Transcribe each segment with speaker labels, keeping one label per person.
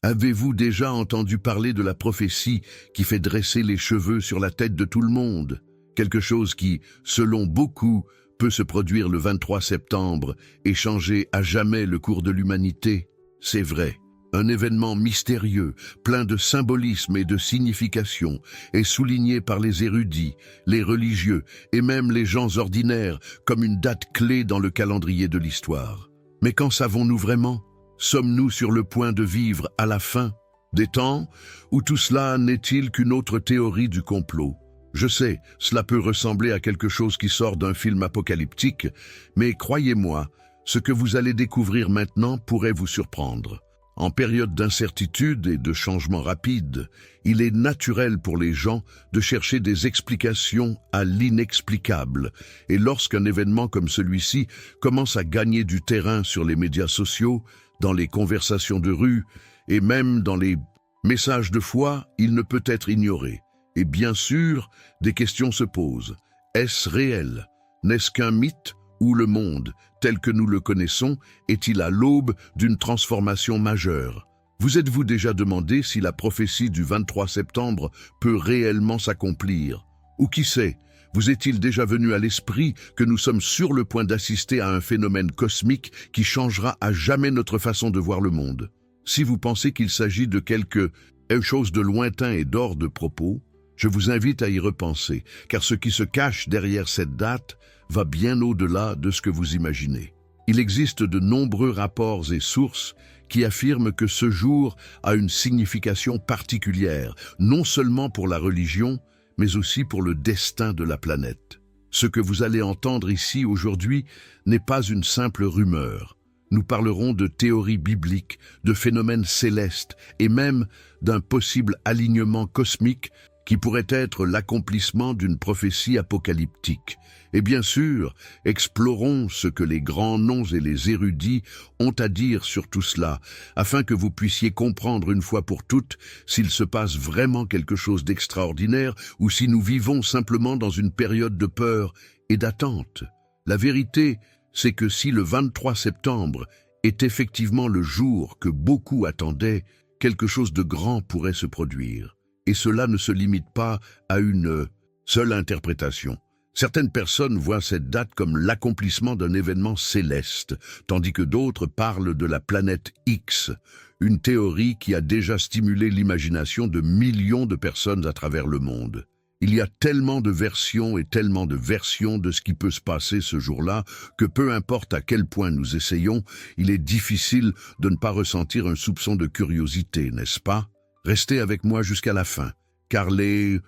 Speaker 1: Avez-vous déjà entendu parler de la prophétie qui fait dresser les cheveux sur la tête de tout le monde? Quelque chose qui, selon beaucoup, peut se produire le 23 septembre et changer à jamais le cours de l'humanité? C'est vrai. Un événement mystérieux, plein de symbolisme et de signification, est souligné par les érudits, les religieux et même les gens ordinaires comme une date clé dans le calendrier de l'histoire. Mais qu'en savons-nous vraiment? Sommes-nous sur le point de vivre à la fin des temps, ou tout cela n'est-il qu'une autre théorie du complot? Je sais, cela peut ressembler à quelque chose qui sort d'un film apocalyptique, mais croyez-moi, ce que vous allez découvrir maintenant pourrait vous surprendre. En période d'incertitude et de changements rapides, il est naturel pour les gens de chercher des explications à l'inexplicable. Et lorsqu'un événement comme celui-ci commence à gagner du terrain sur les médias sociaux, dans les conversations de rue et même dans les messages de foi, il ne peut être ignoré. Et bien sûr, des questions se posent. Est-ce réel? N'est-ce qu'un mythe? Ou le monde, tel que nous le connaissons, est-il à l'aube d'une transformation majeure? Vous êtes-vous déjà demandé si la prophétie du 23 septembre peut réellement s'accomplir? Ou qui sait, vous est-il déjà venu à l'esprit que nous sommes sur le point d'assister à un phénomène cosmique qui changera à jamais notre façon de voir le monde? Si vous pensez qu'il s'agit de quelque chose de lointain et d'hors de propos, je vous invite à y repenser, car ce qui se cache derrière cette date va bien au-delà de ce que vous imaginez. Il existe de nombreux rapports et sources qui affirment que ce jour a une signification particulière, non seulement pour la religion, mais aussi pour le destin de la planète. Ce que vous allez entendre ici aujourd'hui n'est pas une simple rumeur. Nous parlerons de théories bibliques, de phénomènes célestes et même d'un possible alignement cosmique qui pourrait être l'accomplissement d'une prophétie apocalyptique. Et bien sûr, explorons ce que les grands noms et les érudits ont à dire sur tout cela, afin que vous puissiez comprendre une fois pour toutes s'il se passe vraiment quelque chose d'extraordinaire ou si nous vivons simplement dans une période de peur et d'attente. La vérité, c'est que si le 23 septembre est effectivement le jour que beaucoup attendaient, quelque chose de grand pourrait se produire. Et cela ne se limite pas à une seule interprétation. Certaines personnes voient cette date comme l'accomplissement d'un événement céleste, tandis que d'autres parlent de la planète X, une théorie qui a déjà stimulé l'imagination de millions de personnes à travers le monde. Il y a tellement de versions et tellement de versions de ce qui peut se passer ce jour-là que peu importe à quel point nous essayons, il est difficile de ne pas ressentir un soupçon de curiosité, n'est-ce pas? Restez avec moi jusqu'à la fin, car les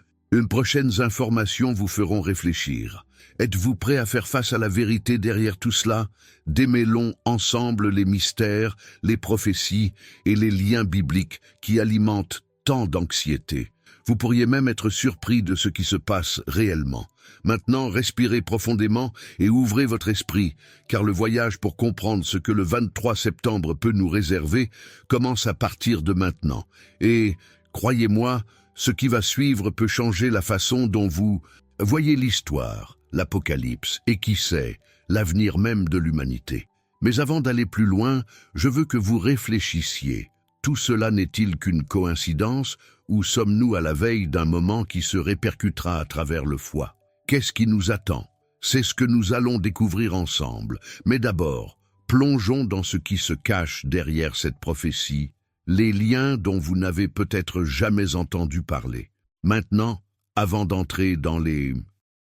Speaker 1: prochaines informations vous feront réfléchir. Êtes-vous prêt à faire face à la vérité derrière tout cela? Démêlons ensemble les mystères, les prophéties et les liens bibliques qui alimentent tant d'anxiété. Vous pourriez même être surpris de ce qui se passe réellement. Maintenant, respirez profondément et ouvrez votre esprit, car le voyage pour comprendre ce que le 23 septembre peut nous réserver commence à partir de maintenant. Et, croyez-moi, ce qui va suivre peut changer la façon dont vous voyez l'histoire, l'Apocalypse, et qui sait, l'avenir même de l'humanité. Mais avant d'aller plus loin, je veux que vous réfléchissiez. Tout cela n'est-il qu'une coïncidence, ou sommes-nous à la veille d'un moment qui se répercutera à travers le foie? Qu'est-ce qui nous attend? C'est ce que nous allons découvrir ensemble. Mais d'abord, plongeons dans ce qui se cache derrière cette prophétie, les liens dont vous n'avez peut-être jamais entendu parler. Maintenant, avant d'entrer dans les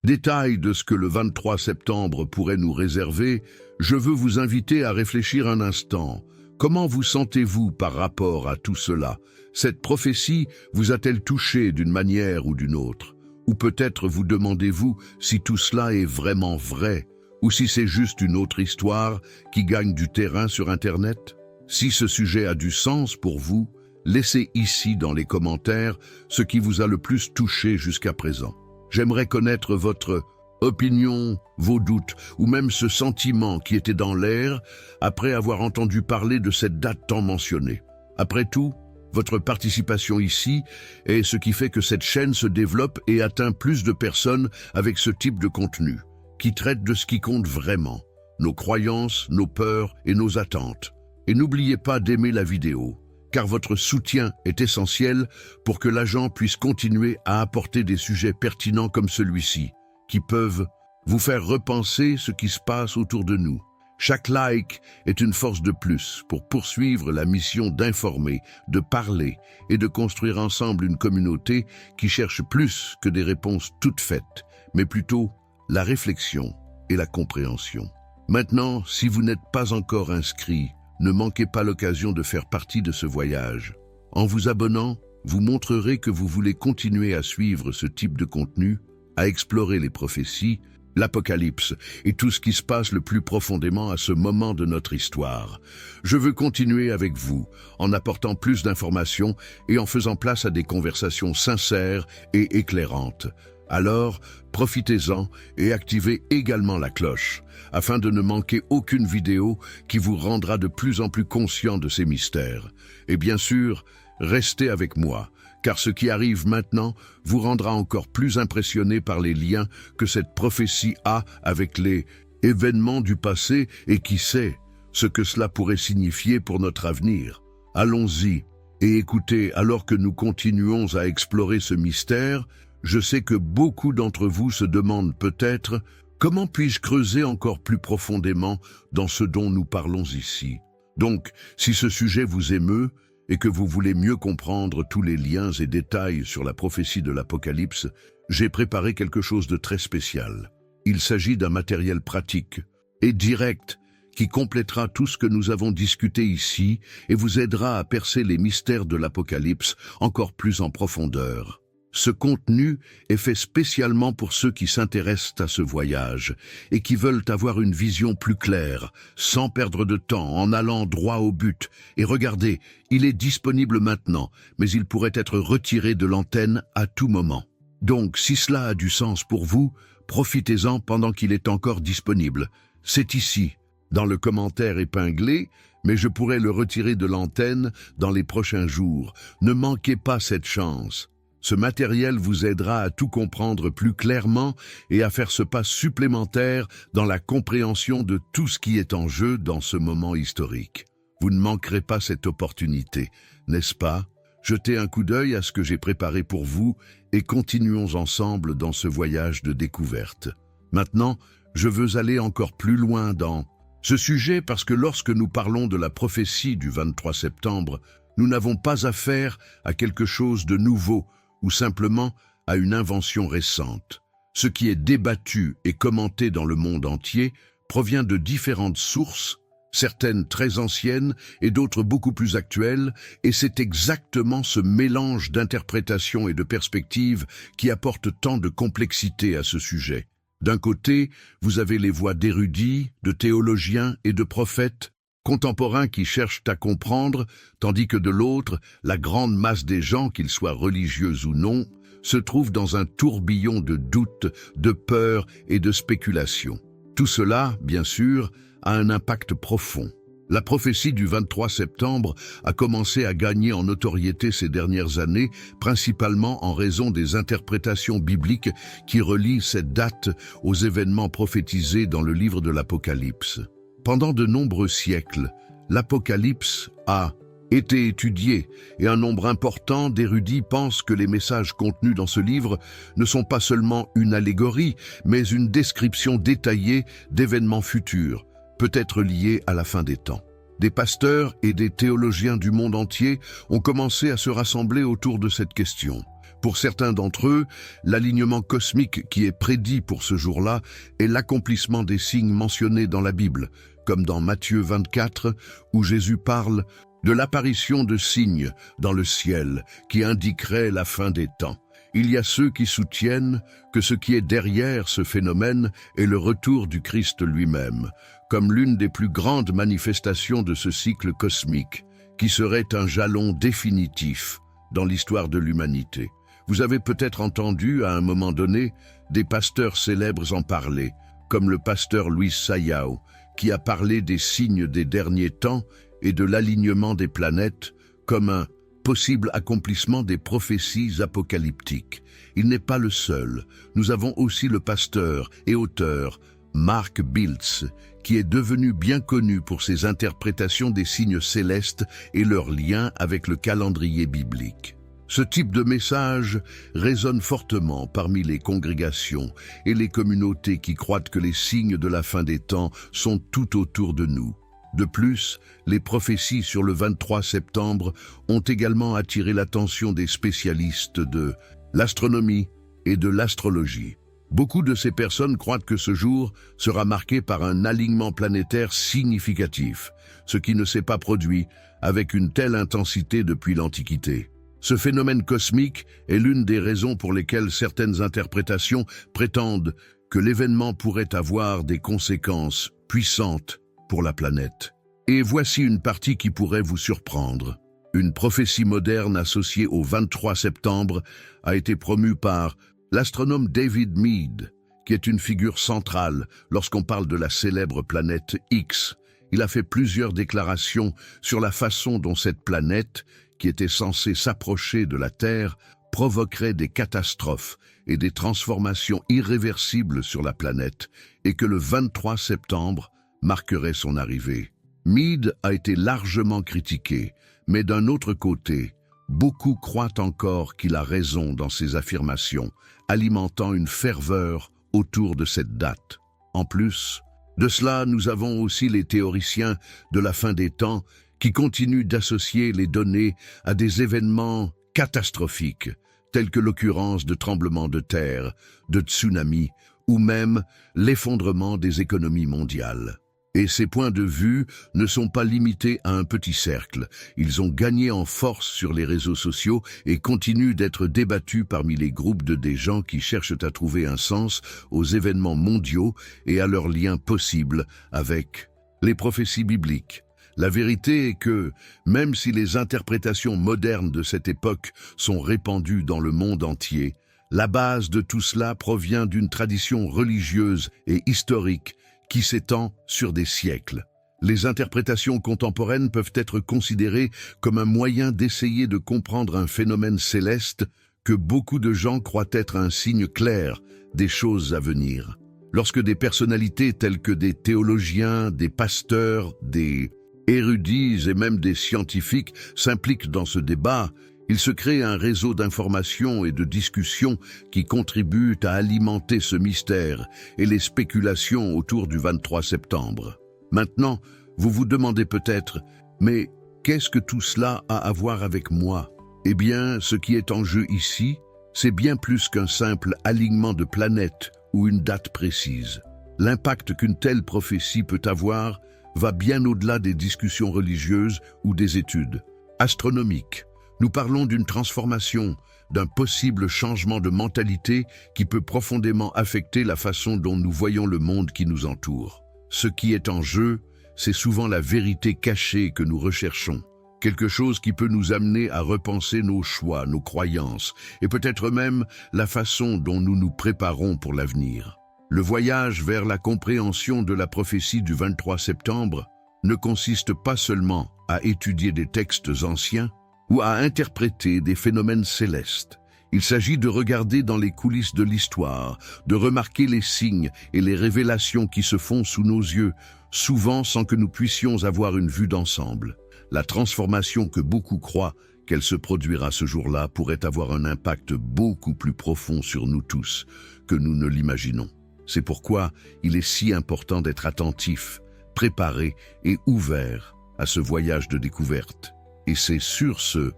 Speaker 1: détails de ce que le 23 septembre pourrait nous réserver, je veux vous inviter à réfléchir un instant. Comment vous sentez-vous par rapport à tout cela? Cette prophétie vous a-t-elle touché d'une manière ou d'une autre? Ou peut-être vous demandez-vous si tout cela est vraiment vrai, ou si c'est juste une autre histoire qui gagne du terrain sur Internet? Si ce sujet a du sens pour vous, laissez ici dans les commentaires ce qui vous a le plus touché jusqu'à présent. J'aimerais connaître votre opinion, vos doutes, ou même ce sentiment qui était dans l'air après avoir entendu parler de cette date tant mentionnée. Après tout, votre participation ici est ce qui fait que cette chaîne se développe et atteint plus de personnes avec ce type de contenu, qui traite de ce qui compte vraiment, nos croyances, nos peurs et nos attentes. Et n'oubliez pas d'aimer la vidéo car votre soutien est essentiel pour que l'agent puisse continuer à apporter des sujets pertinents comme celui-ci, qui peuvent vous faire repenser ce qui se passe autour de nous. Chaque like est une force de plus pour poursuivre la mission d'informer, de parler et de construire ensemble une communauté qui cherche plus que des réponses toutes faites, mais plutôt la réflexion et la compréhension. Maintenant, si vous n'êtes pas encore inscrit, ne manquez pas l'occasion de faire partie de ce voyage. En vous abonnant, vous montrerez que vous voulez continuer à suivre ce type de contenu, à explorer les prophéties, l'Apocalypse et tout ce qui se passe le plus profondément à ce moment de notre histoire. Je veux continuer avec vous, en apportant plus d'informations et en faisant place à des conversations sincères et éclairantes. Alors, profitez-en et activez également la cloche, afin de ne manquer aucune vidéo qui vous rendra de plus en plus conscient de ces mystères. Et bien sûr, restez avec moi, car ce qui arrive maintenant vous rendra encore plus impressionné par les liens que cette prophétie a avec les événements du passé et qui sait ce que cela pourrait signifier pour notre avenir. Allons-y et écoutez, alors que nous continuons à explorer ce mystère, je sais que beaucoup d'entre vous se demandent peut-être « Comment puis-je creuser encore plus profondément dans ce dont nous parlons ici ?» Donc, si ce sujet vous émeut et que vous voulez mieux comprendre tous les liens et détails sur la prophétie de l'Apocalypse, j'ai préparé quelque chose de très spécial. Il s'agit d'un matériel pratique et direct qui complétera tout ce que nous avons discuté ici et vous aidera à percer les mystères de l'Apocalypse encore plus en profondeur. Ce contenu est fait spécialement pour ceux qui s'intéressent à ce voyage et qui veulent avoir une vision plus claire, sans perdre de temps, en allant droit au but. Et regardez, il est disponible maintenant, mais il pourrait être retiré de l'antenne à tout moment. Donc, si cela a du sens pour vous, profitez-en pendant qu'il est encore disponible. C'est ici, dans le commentaire épinglé, mais je pourrais le retirer de l'antenne dans les prochains jours. Ne manquez pas cette chance. Ce matériel vous aidera à tout comprendre plus clairement et à faire ce pas supplémentaire dans la compréhension de tout ce qui est en jeu dans ce moment historique. Vous ne manquerez pas cette opportunité, n'est-ce pas? Jetez un coup d'œil à ce que j'ai préparé pour vous et continuons ensemble dans ce voyage de découverte. Maintenant, je veux aller encore plus loin dans ce sujet parce que lorsque nous parlons de la prophétie du 23 septembre, nous n'avons pas affaire à quelque chose de nouveau, ou simplement à une invention récente. Ce qui est débattu et commenté dans le monde entier provient de différentes sources, certaines très anciennes et d'autres beaucoup plus actuelles, et c'est exactement ce mélange d'interprétations et de perspectives qui apporte tant de complexité à ce sujet. D'un côté, vous avez les voix d'érudits, de théologiens et de prophètes, contemporains qui cherchent à comprendre, tandis que de l'autre, la grande masse des gens, qu'ils soient religieux ou non, se trouve dans un tourbillon de doutes, de peurs et de spéculations. Tout cela, bien sûr, a un impact profond. La prophétie du 23 septembre a commencé à gagner en notoriété ces dernières années, principalement en raison des interprétations bibliques qui relient cette date aux événements prophétisés dans le livre de l'Apocalypse. Pendant de nombreux siècles, l'Apocalypse a été étudié et un nombre important d'érudits pensent que les messages contenus dans ce livre ne sont pas seulement une allégorie, mais une description détaillée d'événements futurs, peut-être liés à la fin des temps. Des pasteurs et des théologiens du monde entier ont commencé à se rassembler autour de cette question. Pour certains d'entre eux, l'alignement cosmique qui est prédit pour ce jour-là est l'accomplissement des signes mentionnés dans la Bible, comme dans Matthieu 24, où Jésus parle de l'apparition de signes dans le ciel qui indiqueraient la fin des temps. Il y a ceux qui soutiennent que ce qui est derrière ce phénomène est le retour du Christ lui-même, comme l'une des plus grandes manifestations de ce cycle cosmique, qui serait un jalon définitif dans l'histoire de l'humanité. Vous avez peut-être entendu à un moment donné des pasteurs célèbres en parler, comme le pasteur Luis Sayao, qui a parlé des signes des derniers temps et de l'alignement des planètes comme un possible accomplissement des prophéties apocalyptiques. Il n'est pas le seul. Nous avons aussi le pasteur et auteur Mark Biltz, qui est devenu bien connu pour ses interprétations des signes célestes et leur lien avec le calendrier biblique. Ce type de message résonne fortement parmi les congrégations et les communautés qui croient que les signes de la fin des temps sont tout autour de nous. De plus, les prophéties sur le 23 septembre ont également attiré l'attention des spécialistes de l'astronomie et de l'astrologie. Beaucoup de ces personnes croient que ce jour sera marqué par un alignement planétaire significatif, ce qui ne s'est pas produit avec une telle intensité depuis l'Antiquité. Ce phénomène cosmique est l'une des raisons pour lesquelles certaines interprétations prétendent que l'événement pourrait avoir des conséquences puissantes pour la planète. Et voici une partie qui pourrait vous surprendre. Une prophétie moderne associée au 23 septembre a été promue par l'astronome David Meade, qui est une figure centrale lorsqu'on parle de la célèbre planète X. Il a fait plusieurs déclarations sur la façon dont cette planète, qui était censée s'approcher de la Terre, provoquerait des catastrophes et des transformations irréversibles sur la planète, et que le 23 septembre marquerait son arrivée. Meade a été largement critiqué, mais d'un autre côté, beaucoup croient encore qu'il a raison dans ses affirmations, alimentant une ferveur autour de cette date. En plus de cela, nous avons aussi les théoriciens de la fin des temps qui continuent d'associer les données à des événements catastrophiques, tels que l'occurrence de tremblements de terre, de tsunamis ou même l'effondrement des économies mondiales. Et ces points de vue ne sont pas limités à un petit cercle. Ils ont gagné en force sur les réseaux sociaux et continuent d'être débattus parmi les groupes des gens qui cherchent à trouver un sens aux événements mondiaux et à leurs liens possibles avec les prophéties bibliques. La vérité est que, même si les interprétations modernes de cette époque sont répandues dans le monde entier, la base de tout cela provient d'une tradition religieuse et historique qui s'étend sur des siècles. Les interprétations contemporaines peuvent être considérées comme un moyen d'essayer de comprendre un phénomène céleste que beaucoup de gens croient être un signe clair des choses à venir. Lorsque des personnalités telles que des théologiens, des pasteurs, des érudits et même des scientifiques s'impliquent dans ce débat, il se crée un réseau d'informations et de discussions qui contribuent à alimenter ce mystère et les spéculations autour du 23 septembre. Maintenant, vous vous demandez peut-être, mais qu'est-ce que tout cela a à voir avec moi? Eh bien, ce qui est en jeu ici, c'est bien plus qu'un simple alignement de planètes ou une date précise. L'impact qu'une telle prophétie peut avoir va bien au-delà des discussions religieuses ou des études astronomiques. Nous parlons d'une transformation, d'un possible changement de mentalité qui peut profondément affecter la façon dont nous voyons le monde qui nous entoure. Ce qui est en jeu, c'est souvent la vérité cachée que nous recherchons. Quelque chose qui peut nous amener à repenser nos choix, nos croyances, et peut-être même la façon dont nous nous préparons pour l'avenir. Le voyage vers la compréhension de la prophétie du 23 septembre ne consiste pas seulement à étudier des textes anciens, ou à interpréter des phénomènes célestes. Il s'agit de regarder dans les coulisses de l'histoire, de remarquer les signes et les révélations qui se font sous nos yeux, souvent sans que nous puissions avoir une vue d'ensemble. La transformation que beaucoup croient qu'elle se produira ce jour-là pourrait avoir un impact beaucoup plus profond sur nous tous que nous ne l'imaginons. C'est pourquoi il est si important d'être attentif, préparé et ouvert à ce voyage de découverte. Et c'est sur ce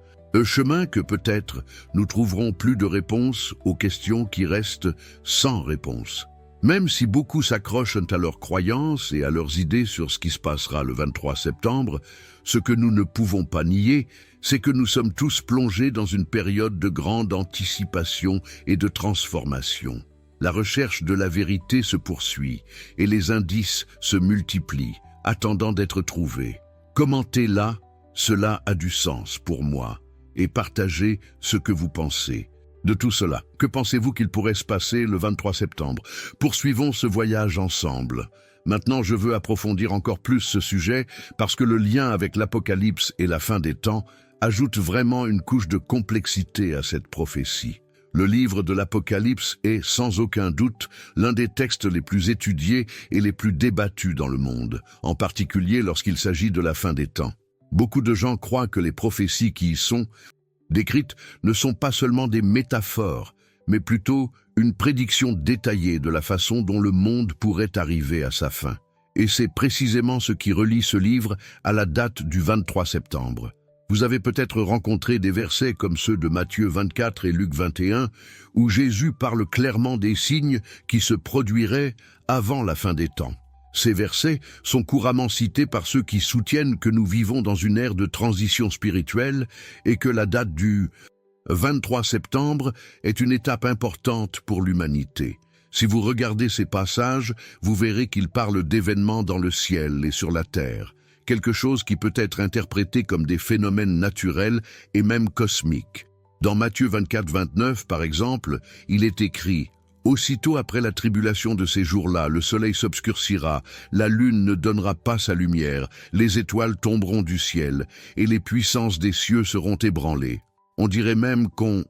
Speaker 1: chemin que peut-être nous trouverons plus de réponses aux questions qui restent sans réponse. Même si beaucoup s'accrochent à leurs croyances et à leurs idées sur ce qui se passera le 23 septembre, ce que nous ne pouvons pas nier, c'est que nous sommes tous plongés dans une période de grande anticipation et de transformation. La recherche de la vérité se poursuit et les indices se multiplient, attendant d'être trouvés. Commentez-la. Cela a du sens pour moi, et partagez ce que vous pensez. De tout cela, que pensez-vous qu'il pourrait se passer le 23 septembre? Poursuivons ce voyage ensemble. Maintenant, je veux approfondir encore plus ce sujet parce que le lien avec l'Apocalypse et la fin des temps ajoute vraiment une couche de complexité à cette prophétie. Le livre de l'Apocalypse est, sans aucun doute, l'un des textes les plus étudiés et les plus débattus dans le monde, en particulier lorsqu'il s'agit de la fin des temps. Beaucoup de gens croient que les prophéties qui y sont décrites ne sont pas seulement des métaphores, mais plutôt une prédiction détaillée de la façon dont le monde pourrait arriver à sa fin. Et c'est précisément ce qui relie ce livre à la date du 23 septembre. Vous avez peut-être rencontré des versets comme ceux de Matthieu 24 et Luc 21, où Jésus parle clairement des signes qui se produiraient avant la fin des temps. Ces versets sont couramment cités par ceux qui soutiennent que nous vivons dans une ère de transition spirituelle et que la date du 23 septembre est une étape importante pour l'humanité. Si vous regardez ces passages, vous verrez qu'ils parlent d'événements dans le ciel et sur la terre, quelque chose qui peut être interprété comme des phénomènes naturels et même cosmiques. Dans Matthieu 24-29, par exemple, il est écrit « Aussitôt après la tribulation de ces jours-là, le soleil s'obscurcira, la lune ne donnera pas sa lumière, les étoiles tomberont du ciel, et les puissances des cieux seront ébranlées. » On dirait même qu'on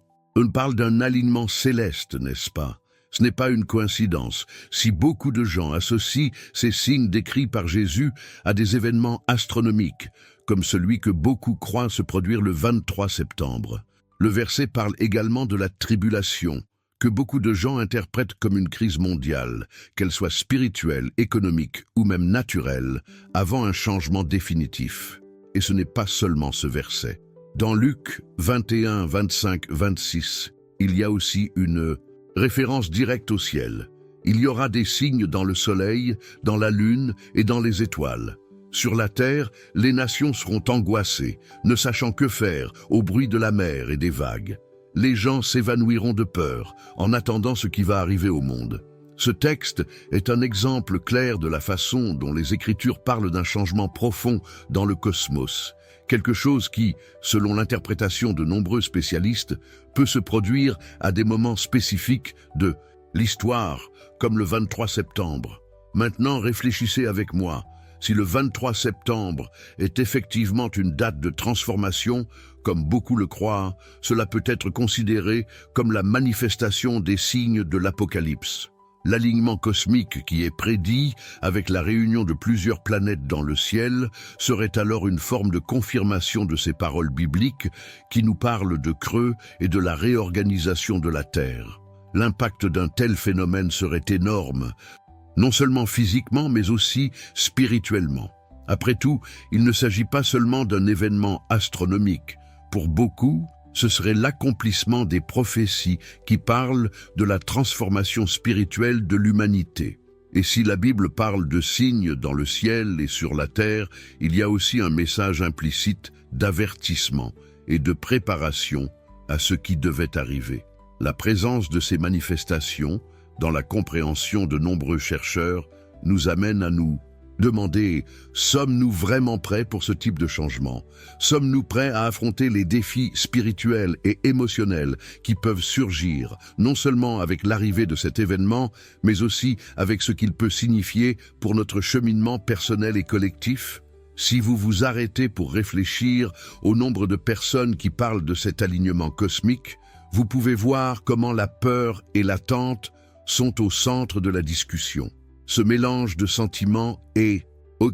Speaker 1: parle d'un alignement céleste, n'est-ce pas? Ce n'est pas une coïncidence si beaucoup de gens associent ces signes décrits par Jésus à des événements astronomiques, comme celui que beaucoup croient se produire le 23 septembre. Le verset parle également de la tribulation, que beaucoup de gens interprètent comme une crise mondiale, qu'elle soit spirituelle, économique ou même naturelle, avant un changement définitif. Et ce n'est pas seulement ce verset. Dans Luc 21, 25, 26, il y a aussi une référence directe au ciel. Il y aura des signes dans le soleil, dans la lune et dans les étoiles. Sur la terre, les nations seront angoissées, ne sachant que faire au bruit de la mer et des vagues. Les gens s'évanouiront de peur en attendant ce qui va arriver au monde. Ce texte est un exemple clair de la façon dont les Écritures parlent d'un changement profond dans le cosmos. Quelque chose qui, selon l'interprétation de nombreux spécialistes, peut se produire à des moments spécifiques de l'histoire, comme le 23 septembre. Maintenant, réfléchissez avec moi. Si le 23 septembre est effectivement une date de transformation, comme beaucoup le croient, cela peut être considéré comme la manifestation des signes de l'Apocalypse. L'alignement cosmique qui est prédit, avec la réunion de plusieurs planètes dans le ciel, serait alors une forme de confirmation de ces paroles bibliques qui nous parlent de creux et de la réorganisation de la Terre. L'impact d'un tel phénomène serait énorme, non seulement physiquement mais aussi spirituellement. Après tout, il ne s'agit pas seulement d'un événement astronomique. Pour beaucoup, ce serait l'accomplissement des prophéties qui parlent de la transformation spirituelle de l'humanité. Et si la Bible parle de signes dans le ciel et sur la terre, il y a aussi un message implicite d'avertissement et de préparation à ce qui devait arriver. La présence de ces manifestations, dans la compréhension de nombreux chercheurs, nous amène à nous demander, sommes-nous vraiment prêts pour ce type de changement? Sommes-nous prêts à affronter les défis spirituels et émotionnels qui peuvent surgir, non seulement avec l'arrivée de cet événement, mais aussi avec ce qu'il peut signifier pour notre cheminement personnel et collectif? Si vous vous arrêtez pour réfléchir au nombre de personnes qui parlent de cet alignement cosmique, vous pouvez voir comment la peur et l'attente sont au centre de la discussion. Ce mélange de sentiments est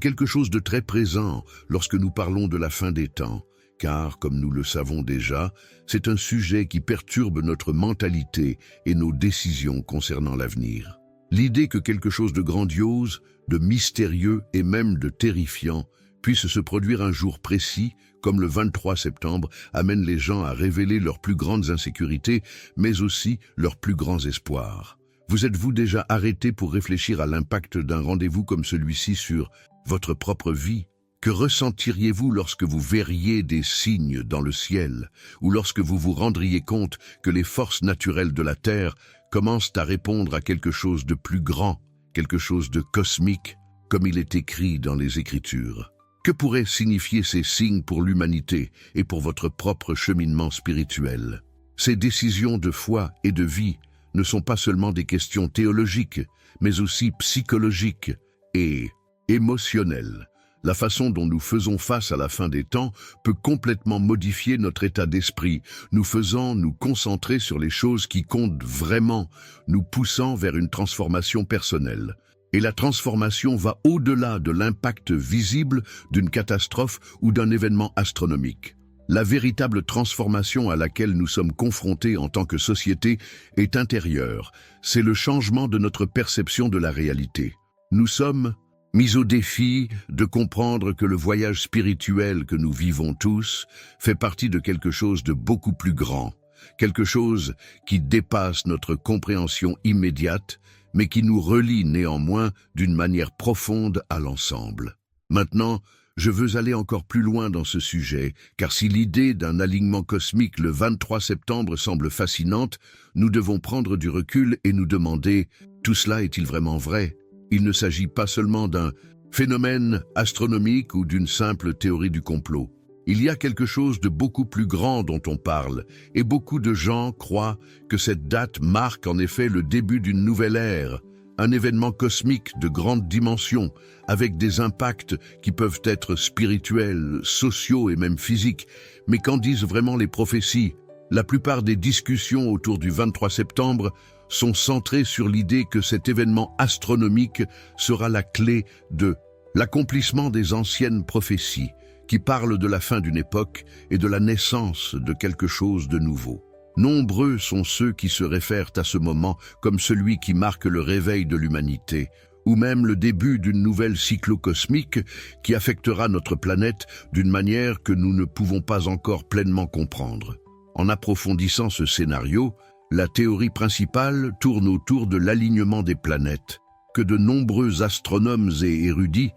Speaker 1: quelque chose de très présent lorsque nous parlons de la fin des temps, car, comme nous le savons déjà, c'est un sujet qui perturbe notre mentalité et nos décisions concernant l'avenir. L'idée que quelque chose de grandiose, de mystérieux et même de terrifiant puisse se produire un jour précis, comme le 23 septembre, amène les gens à révéler leurs plus grandes insécurités, mais aussi leurs plus grands espoirs. Vous êtes-vous déjà arrêté pour réfléchir à l'impact d'un rendez-vous comme celui-ci sur votre propre vie? Que ressentiriez-vous lorsque vous verriez des signes dans le ciel, ou lorsque vous vous rendriez compte que les forces naturelles de la Terre commencent à répondre à quelque chose de plus grand, quelque chose de cosmique, comme il est écrit dans les Écritures? Que pourraient signifier ces signes pour l'humanité et pour votre propre cheminement spirituel? Ces décisions de foi et de vie ne sont pas seulement des questions théologiques, mais aussi psychologiques et émotionnelles. La façon dont nous faisons face à la fin des temps peut complètement modifier notre état d'esprit, nous faisant nous concentrer sur les choses qui comptent vraiment, nous poussant vers une transformation personnelle. Et la transformation va au-delà de l'impact visible d'une catastrophe ou d'un événement astronomique. La véritable transformation à laquelle nous sommes confrontés en tant que société est intérieure. C'est le changement de notre perception de la réalité. Nous sommes mis au défi de comprendre que le voyage spirituel que nous vivons tous fait partie de quelque chose de beaucoup plus grand, quelque chose qui dépasse notre compréhension immédiate, mais qui nous relie néanmoins d'une manière profonde à l'ensemble. Maintenant, je veux aller encore plus loin dans ce sujet, car si l'idée d'un alignement cosmique le 23 septembre semble fascinante, nous devons prendre du recul et nous demander « tout cela est-il vraiment vrai ?» Il ne s'agit pas seulement d'un phénomène astronomique ou d'une simple théorie du complot. Il y a quelque chose de beaucoup plus grand dont on parle, et beaucoup de gens croient que cette date marque en effet le début d'une nouvelle ère, un événement cosmique de grande dimension, avec des impacts qui peuvent être spirituels, sociaux et même physiques. Mais qu'en disent vraiment les prophéties? La plupart des discussions autour du 23 septembre sont centrées sur l'idée que cet événement astronomique sera la clé de l'accomplissement des anciennes prophéties, qui parlent de la fin d'une époque et de la naissance de quelque chose de nouveau. Nombreux sont ceux qui se réfèrent à ce moment comme celui qui marque le réveil de l'humanité, ou même le début d'une nouvelle cyclo-cosmique qui affectera notre planète d'une manière que nous ne pouvons pas encore pleinement comprendre. En approfondissant ce scénario, la théorie principale tourne autour de l'alignement des planètes, que de nombreux astronomes et érudits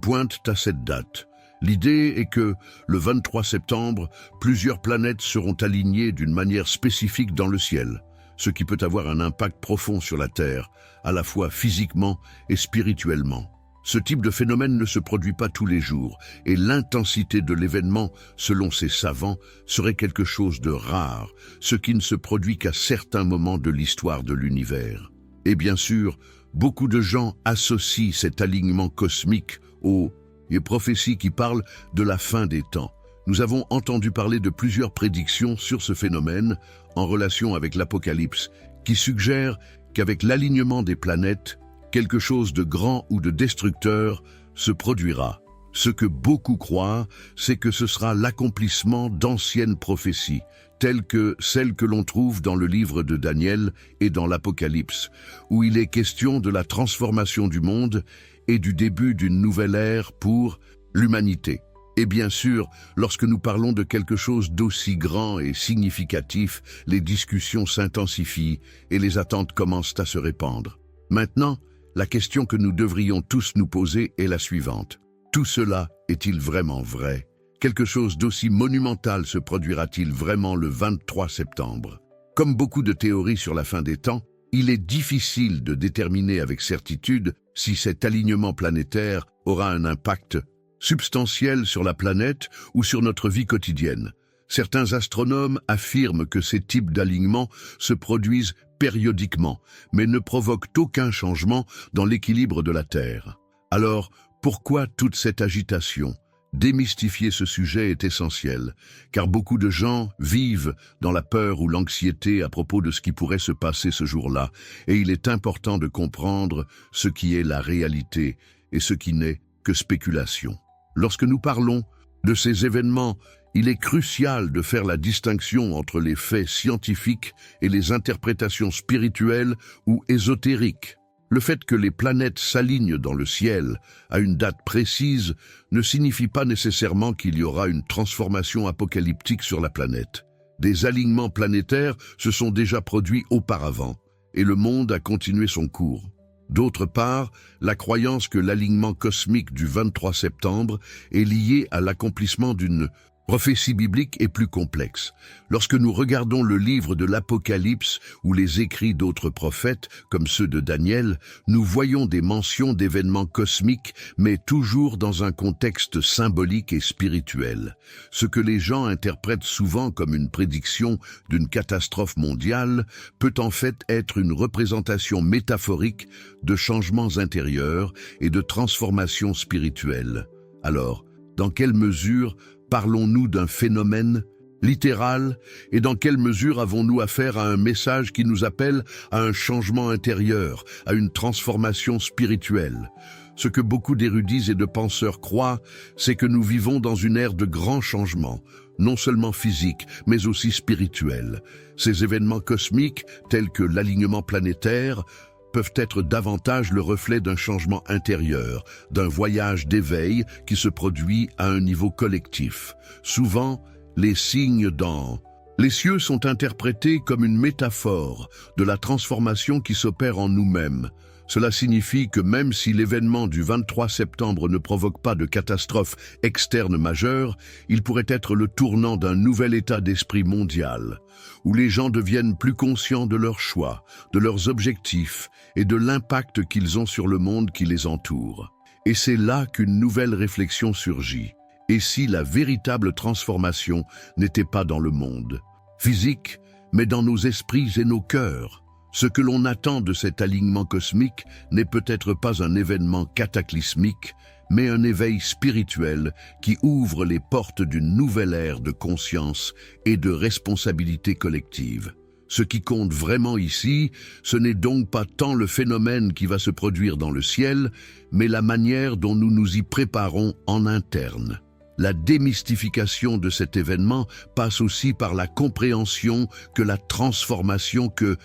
Speaker 1: pointent à cette date. L'idée est que, le 23 septembre, plusieurs planètes seront alignées d'une manière spécifique dans le ciel, ce qui peut avoir un impact profond sur la Terre, à la fois physiquement et spirituellement. Ce type de phénomène ne se produit pas tous les jours, et l'intensité de l'événement, selon ces savants, serait quelque chose de rare, ce qui ne se produit qu'à certains moments de l'histoire de l'univers. Et bien sûr, beaucoup de gens associent cet alignement cosmique aux prophéties qui parlent de la fin des temps. Nous avons entendu parler de plusieurs prédictions sur ce phénomène en relation avec l'Apocalypse, qui suggèrent qu'avec l'alignement des planètes, quelque chose de grand ou de destructeur se produira. Ce que beaucoup croient, c'est que ce sera l'accomplissement d'anciennes prophéties, telles que celles que l'on trouve dans le livre de Daniel et dans l'Apocalypse, où il est question de la transformation du monde et du début d'une nouvelle ère pour l'humanité. Et bien sûr, lorsque nous parlons de quelque chose d'aussi grand et significatif, les discussions s'intensifient et les attentes commencent à se répandre. Maintenant, la question que nous devrions tous nous poser est la suivante. Tout cela est-il vraiment vrai? Quelque chose d'aussi monumental se produira-t-il vraiment le 23 septembre? Comme beaucoup de théories sur la fin des temps, il est difficile de déterminer avec certitude si cet alignement planétaire aura un impact substantiel sur la planète ou sur notre vie quotidienne. Certains astronomes affirment que ces types d'alignements se produisent périodiquement, mais ne provoquent aucun changement dans l'équilibre de la Terre. Alors, pourquoi toute cette agitation? Démystifier ce sujet est essentiel, car beaucoup de gens vivent dans la peur ou l'anxiété à propos de ce qui pourrait se passer ce jour-là, et il est important de comprendre ce qui est la réalité et ce qui n'est que spéculation. Lorsque nous parlons de ces événements, il est crucial de faire la distinction entre les faits scientifiques et les interprétations spirituelles ou ésotériques. Le fait que les planètes s'alignent dans le ciel à une date précise ne signifie pas nécessairement qu'il y aura une transformation apocalyptique sur la planète. Des alignements planétaires se sont déjà produits auparavant, et le monde a continué son cours. D'autre part, la croyance que l'alignement cosmique du 23 septembre est lié à l'accomplissement d'une prophétie biblique est plus complexe. Lorsque nous regardons le livre de l'Apocalypse ou les écrits d'autres prophètes, comme ceux de Daniel, nous voyons des mentions d'événements cosmiques, mais toujours dans un contexte symbolique et spirituel. Ce que les gens interprètent souvent comme une prédiction d'une catastrophe mondiale peut en fait être une représentation métaphorique de changements intérieurs et de transformations spirituelles. Alors, dans quelle mesure parlons-nous d'un phénomène littéral et dans quelle mesure avons-nous affaire à un message qui nous appelle à un changement intérieur, à une transformation spirituelle? Ce que beaucoup d'érudits et de penseurs croient, c'est que nous vivons dans une ère de grands changements, non seulement physiques, mais aussi spirituels. Ces événements cosmiques, tels que l'alignement planétaire, peuvent être davantage le reflet d'un changement intérieur, d'un voyage d'éveil qui se produit à un niveau collectif. Souvent, les signes dans les cieux sont interprétés comme une métaphore de la transformation qui s'opère en nous-mêmes. Cela signifie que même si l'événement du 23 septembre ne provoque pas de catastrophe externe majeure, il pourrait être le tournant d'un nouvel état d'esprit mondial, où les gens deviennent plus conscients de leurs choix, de leurs objectifs et de l'impact qu'ils ont sur le monde qui les entoure. Et c'est là qu'une nouvelle réflexion surgit. Et si la véritable transformation n'était pas dans le monde physique, mais dans nos esprits et nos cœurs? Ce que l'on attend de cet alignement cosmique n'est peut-être pas un événement cataclysmique, mais un éveil spirituel qui ouvre les portes d'une nouvelle ère de conscience et de responsabilité collective. Ce qui compte vraiment ici, ce n'est donc pas tant le phénomène qui va se produire dans le ciel, mais la manière dont nous nous y préparons en interne. La démystification de cet événement passe aussi par la compréhension que la transformation que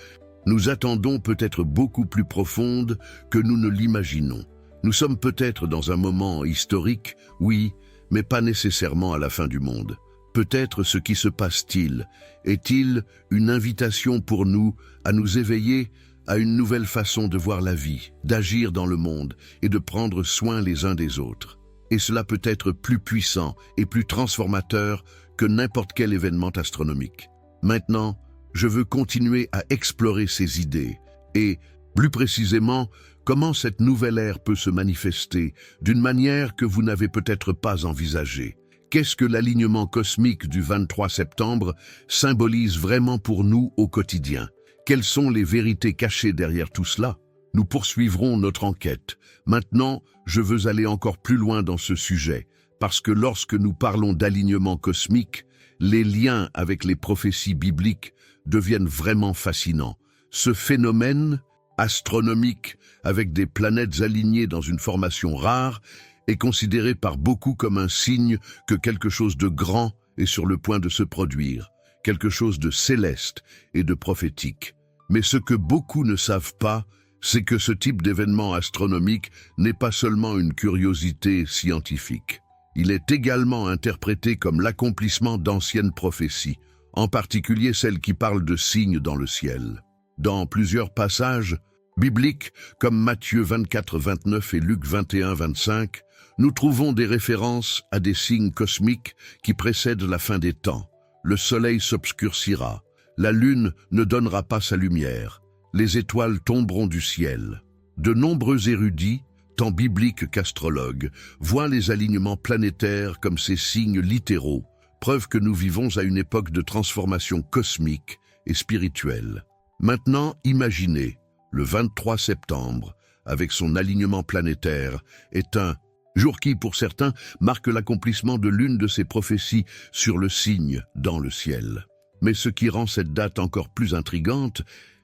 Speaker 1: nous attendons peut être beaucoup plus profonde que nous ne l'imaginons. Nous sommes peut-être dans un moment historique, oui, mais pas nécessairement à la fin du monde. Peut-être ce qui se passe-t-il est-il une invitation pour nous à nous éveiller à une nouvelle façon de voir la vie, d'agir dans le monde et de prendre soin les uns des autres. Et cela peut être plus puissant et plus transformateur que n'importe quel événement astronomique. Maintenant, je veux continuer à explorer ces idées et, plus précisément, comment cette nouvelle ère peut se manifester d'une manière que vous n'avez peut-être pas envisagée. Qu'est-ce que l'alignement cosmique du 23 septembre symbolise vraiment pour nous au quotidien? Quelles sont les vérités cachées derrière tout cela? Nous poursuivrons notre enquête. Maintenant, je veux aller encore plus loin dans ce sujet, parce que lorsque nous parlons d'alignement cosmique, les liens avec les prophéties bibliques deviennent vraiment fascinants. Ce phénomène astronomique, avec des planètes alignées dans une formation rare, est considéré par beaucoup comme un signe que quelque chose de grand est sur le point de se produire, quelque chose de céleste et de prophétique. Mais ce que beaucoup ne savent pas, c'est que ce type d'événement astronomique n'est pas seulement une curiosité scientifique. Il est également interprété comme l'accomplissement d'anciennes prophéties, en particulier celles qui parlent de signes dans le ciel. Dans plusieurs passages bibliques, comme Matthieu 24-29 et Luc 21-25, nous trouvons des références à des signes cosmiques qui précèdent la fin des temps. Le soleil s'obscurcira, la lune ne donnera pas sa lumière, les étoiles tomberont du ciel. De nombreux érudits, tant bibliques qu'astrologues, voient les alignements planétaires comme ces signes littéraux, preuve que nous vivons à une époque de transformation cosmique et spirituelle. Maintenant, imaginez, le 23 septembre, avec son alignement planétaire, est un jour qui, pour certains, marque l'accomplissement de l'une de ces prophéties sur le signe dans le ciel. Mais ce qui rend cette date encore plus intrigante,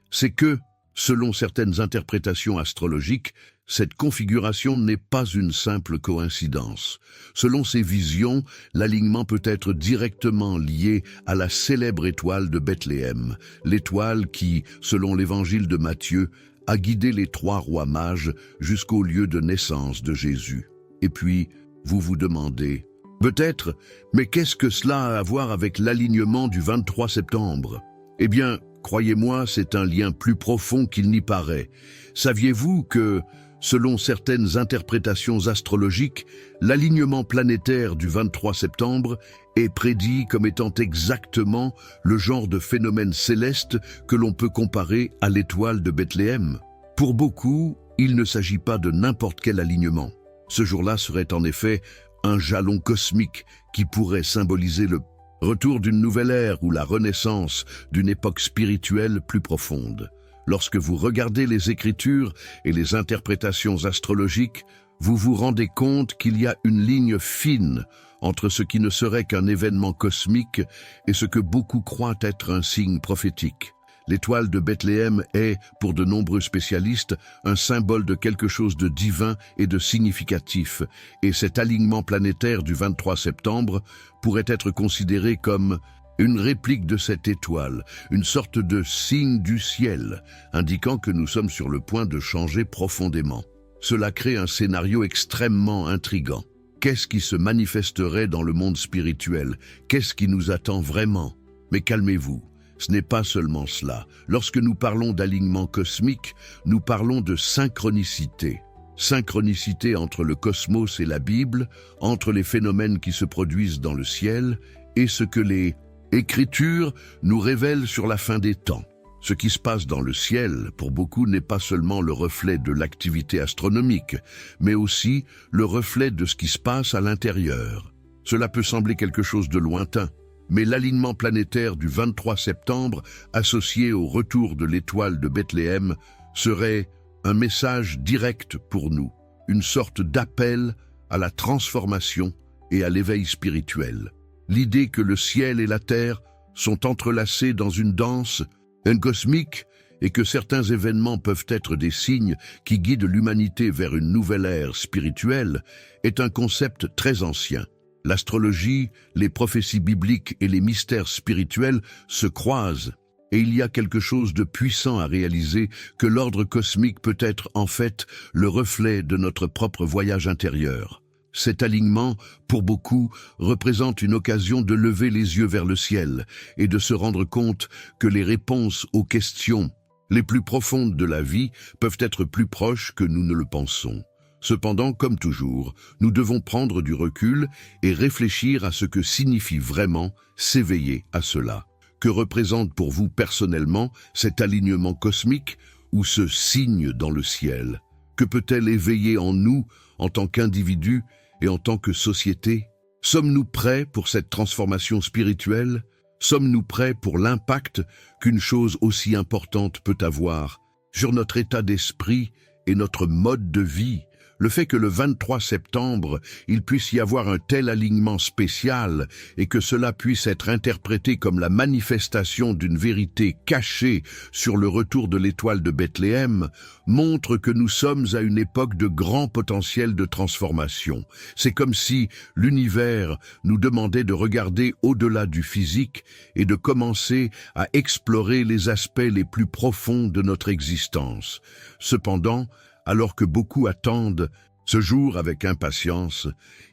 Speaker 1: c'est que, selon certaines interprétations astrologiques, cette configuration n'est pas une simple coïncidence. Selon ces visions, l'alignement peut être directement lié à la célèbre étoile de Bethléem, l'étoile qui, selon l'évangile de Matthieu, a guidé les 3 rois mages jusqu'au lieu de naissance de Jésus. Et puis, vous vous demandez, peut-être, mais qu'est-ce que cela a à voir avec l'alignement du 23 septembre? Eh bien, croyez-moi, c'est un lien plus profond qu'il n'y paraît. Saviez-vous que, selon certaines interprétations astrologiques, l'alignement planétaire du 23 septembre est prédit comme étant exactement le genre de phénomène céleste que l'on peut comparer à l'étoile de Bethléem? Pour beaucoup, il ne s'agit pas de n'importe quel alignement. Ce jour-là serait en effet un jalon cosmique qui pourrait symboliser le retour d'une nouvelle ère ou la renaissance d'une époque spirituelle plus profonde. Lorsque vous regardez les Écritures et les interprétations astrologiques, vous vous rendez compte qu'il y a une ligne fine entre ce qui ne serait qu'un événement cosmique et ce que beaucoup croient être un signe prophétique. L'étoile de Bethléem est, pour de nombreux spécialistes, un symbole de quelque chose de divin et de significatif, et cet alignement planétaire du 23 septembre pourrait être considéré comme une réplique de cette étoile, une sorte de signe du ciel, indiquant que nous sommes sur le point de changer profondément. Cela crée un scénario extrêmement intrigant. Qu'est-ce qui se manifesterait dans le monde spirituel? Qu'est-ce qui nous attend vraiment? Mais calmez-vous. Ce n'est pas seulement cela. Lorsque nous parlons d'alignement cosmique, nous parlons de synchronicité. Synchronicité entre le cosmos et la Bible, entre les phénomènes qui se produisent dans le ciel et ce que les Écritures nous révèlent sur la fin des temps. Ce qui se passe dans le ciel, pour beaucoup, n'est pas seulement le reflet de l'activité astronomique, mais aussi le reflet de ce qui se passe à l'intérieur. Cela peut sembler quelque chose de lointain, mais l'alignement planétaire du 23 septembre, associé au retour de l'étoile de Bethléem, serait un message direct pour nous, une sorte d'appel à la transformation et à l'éveil spirituel. L'idée que le ciel et la terre sont entrelacés dans une danse cosmique et que certains événements peuvent être des signes qui guident l'humanité vers une nouvelle ère spirituelle est un concept très ancien. L'astrologie, les prophéties bibliques et les mystères spirituels se croisent, et il y a quelque chose de puissant à réaliser que l'ordre cosmique peut être en fait le reflet de notre propre voyage intérieur. Cet alignement, pour beaucoup, représente une occasion de lever les yeux vers le ciel et de se rendre compte que les réponses aux questions les plus profondes de la vie peuvent être plus proches que nous ne le pensons. Cependant, comme toujours, nous devons prendre du recul et réfléchir à ce que signifie vraiment s'éveiller à cela. Que représente pour vous personnellement cet alignement cosmique ou ce signe dans le ciel? Que peut-elle éveiller en nous en tant qu'individus et en tant que société? Sommes-nous prêts pour cette transformation spirituelle? Sommes-nous prêts pour l'impact qu'une chose aussi importante peut avoir sur notre état d'esprit et notre mode de vie? Le fait que le 23 septembre, il puisse y avoir un tel alignement spécial et que cela puisse être interprété comme la manifestation d'une vérité cachée sur le retour de l'étoile de Bethléem montre que nous sommes à une époque de grand potentiel de transformation. C'est comme si l'univers nous demandait de regarder au-delà du physique et de commencer à explorer les aspects les plus profonds de notre existence. Cependant, alors que beaucoup attendent ce jour avec impatience,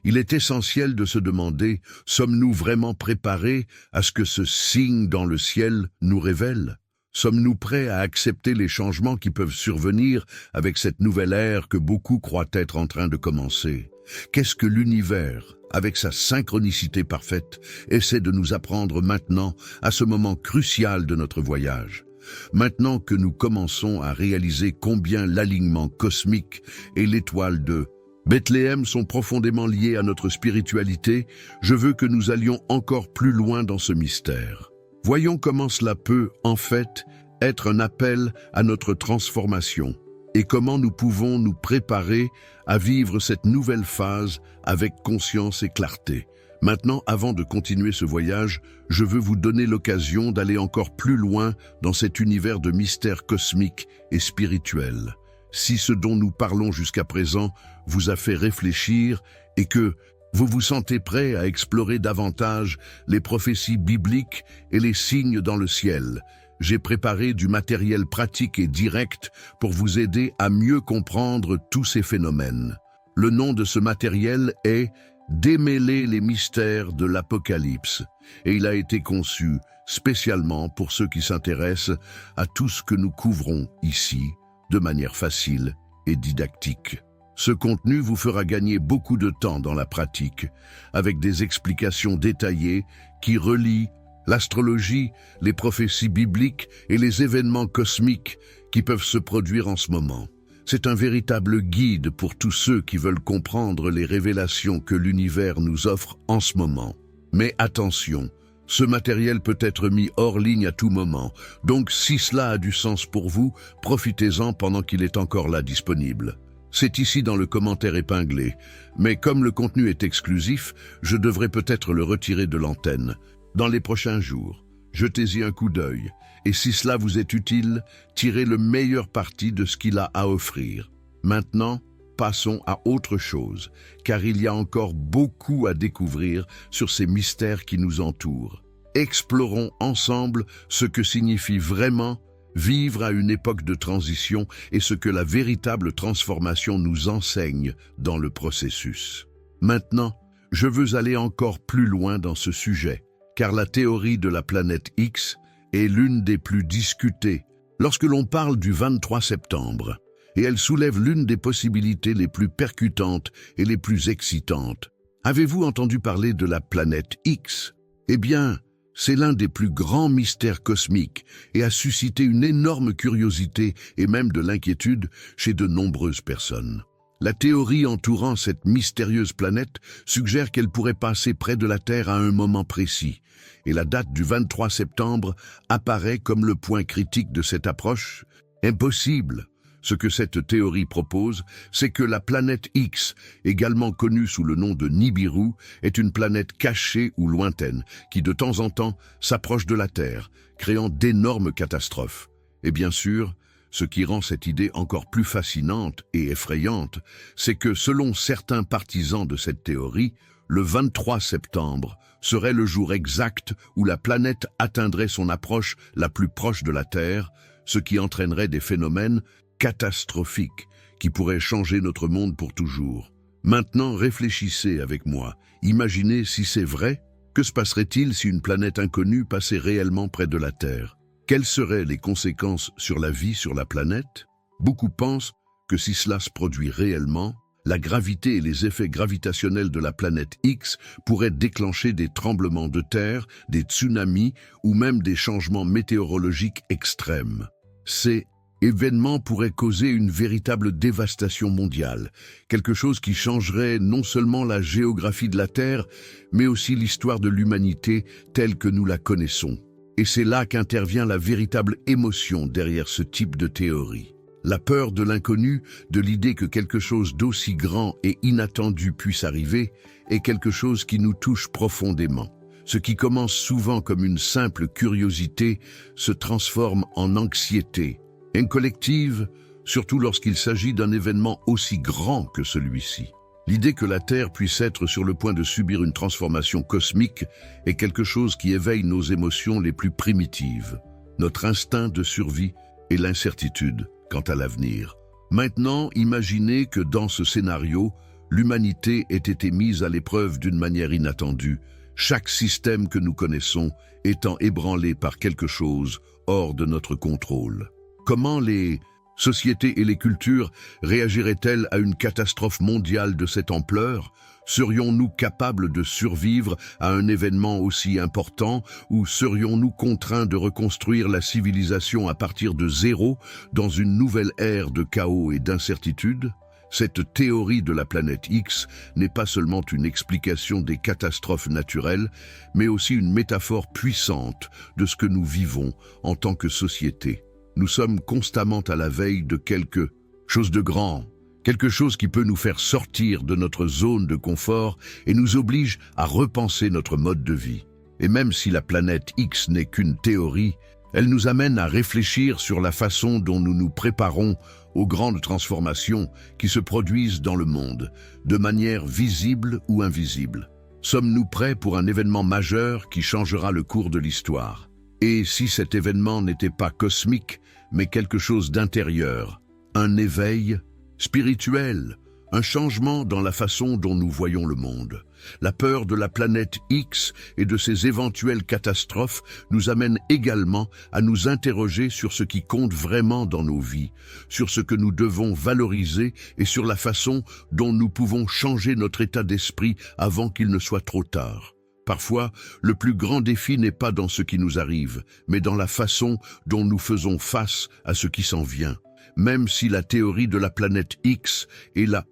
Speaker 1: il est essentiel de se demander, sommes-nous vraiment préparés à ce que ce signe dans le ciel nous révèle? Sommes-nous prêts à accepter les changements qui peuvent survenir avec cette nouvelle ère que beaucoup croient être en train de commencer? Qu'est-ce que l'univers, avec sa synchronicité parfaite, essaie de nous apprendre maintenant à ce moment crucial de notre voyage? Maintenant que nous commençons à réaliser combien l'alignement cosmique et l'étoile de Bethléem sont profondément liés à notre spiritualité, je veux que nous allions encore plus loin dans ce mystère. Voyons comment cela peut, en fait, être un appel à notre transformation et comment nous pouvons nous préparer à vivre cette nouvelle phase avec conscience et clarté. Maintenant, avant de continuer ce voyage, je veux vous donner l'occasion d'aller encore plus loin dans cet univers de mystères cosmiques et spirituels. Si ce dont nous parlons jusqu'à présent vous a fait réfléchir et que vous vous sentez prêt à explorer davantage les prophéties bibliques et les signes dans le ciel, j'ai préparé du matériel pratique et direct pour vous aider à mieux comprendre tous ces phénomènes. Le nom de ce matériel est Démêler les mystères de l'Apocalypse, et il a été conçu spécialement pour ceux qui s'intéressent à tout ce que nous couvrons ici, de manière facile et didactique. Ce contenu vous fera gagner beaucoup de temps dans la pratique, avec des explications détaillées qui relient l'astrologie, les prophéties bibliques et les événements cosmiques qui peuvent se produire en ce moment. C'est un véritable guide pour tous ceux qui veulent comprendre les révélations que l'univers nous offre en ce moment. Mais attention, ce matériel peut être mis hors ligne à tout moment, donc si cela a du sens pour vous, profitez-en pendant qu'il est encore là disponible. C'est ici dans le commentaire épinglé, mais comme le contenu est exclusif, je devrais peut-être le retirer de l'antenne. Dans les prochains jours, jetez-y un coup d'œil, et si cela vous est utile, tirez le meilleur parti de ce qu'il a à offrir. Maintenant, passons à autre chose, car il y a encore beaucoup à découvrir sur ces mystères qui nous entourent. Explorons ensemble ce que signifie vraiment vivre à une époque de transition et ce que la véritable transformation nous enseigne dans le processus. Maintenant, je veux aller encore plus loin dans ce sujet, car la théorie de la planète X est l'une des plus discutées lorsque l'on parle du 23 septembre, et elle soulève l'une des possibilités les plus percutantes et les plus excitantes. Avez-vous entendu parler de la planète X? Eh bien, c'est l'un des plus grands mystères cosmiques et a suscité une énorme curiosité et même de l'inquiétude chez de nombreuses personnes. La théorie entourant cette mystérieuse planète suggère qu'elle pourrait passer près de la Terre à un moment précis, et la date du 23 septembre apparaît comme le point critique de cette approche. Impossible! Ce que cette théorie propose, c'est que la planète X, également connue sous le nom de Nibiru, est une planète cachée ou lointaine, qui de temps en temps s'approche de la Terre, créant d'énormes catastrophes. Et bien sûr, ce qui rend cette idée encore plus fascinante et effrayante, c'est que selon certains partisans de cette théorie, le 23 septembre serait le jour exact où la planète atteindrait son approche la plus proche de la Terre, ce qui entraînerait des phénomènes catastrophique qui pourrait changer notre monde pour toujours. Maintenant, réfléchissez avec moi. Imaginez si c'est vrai. Que se passerait-il si une planète inconnue passait réellement près de la Terre? Quelles seraient les conséquences sur la vie sur la planète? Beaucoup pensent que si cela se produit réellement, la gravité et les effets gravitationnels de la planète X pourraient déclencher des tremblements de terre, des tsunamis ou même des changements météorologiques extrêmes. Ces événements pourraient causer une véritable dévastation mondiale, quelque chose qui changerait non seulement la géographie de la Terre, mais aussi l'histoire de l'humanité telle que nous la connaissons. Et c'est là qu'intervient la véritable émotion derrière ce type de théorie. La peur de l'inconnu, de l'idée que quelque chose d'aussi grand et inattendu puisse arriver, est quelque chose qui nous touche profondément. Ce qui commence souvent comme une simple curiosité se transforme en anxiété, collective, surtout lorsqu'il s'agit d'un événement aussi grand que celui-ci. L'idée que la Terre puisse être sur le point de subir une transformation cosmique est quelque chose qui éveille nos émotions les plus primitives, notre instinct de survie et l'incertitude quant à l'avenir. Maintenant, imaginez que dans ce scénario, l'humanité ait été mise à l'épreuve d'une manière inattendue, chaque système que nous connaissons étant ébranlé par quelque chose hors de notre contrôle. Comment les sociétés et les cultures réagiraient-elles à une catastrophe mondiale de cette ampleur? Serions-nous capables de survivre à un événement aussi important ou serions-nous contraints de reconstruire la civilisation à partir de zéro dans une nouvelle ère de chaos et d'incertitude? Cette théorie de la planète X n'est pas seulement une explication des catastrophes naturelles, mais aussi une métaphore puissante de ce que nous vivons en tant que société. Nous sommes constamment à la veille de quelque chose de grand, quelque chose qui peut nous faire sortir de notre zone de confort et nous oblige à repenser notre mode de vie. Et même si la planète X n'est qu'une théorie, elle nous amène à réfléchir sur la façon dont nous nous préparons aux grandes transformations qui se produisent dans le monde, de manière visible ou invisible. Sommes-nous prêts pour un événement majeur qui changera le cours de l'histoire? Et si cet événement n'était pas cosmique, mais quelque chose d'intérieur, un éveil spirituel, un changement dans la façon dont nous voyons le monde. La peur de la planète X et de ses éventuelles catastrophes nous amène également à nous interroger sur ce qui compte vraiment dans nos vies, sur ce que nous devons valoriser et sur la façon dont nous pouvons changer notre état d'esprit avant qu'il ne soit trop tard. Parfois, le plus grand défi n'est pas dans ce qui nous arrive, mais dans la façon dont nous faisons face à ce qui s'en vient. Même si la théorie de la planète X et la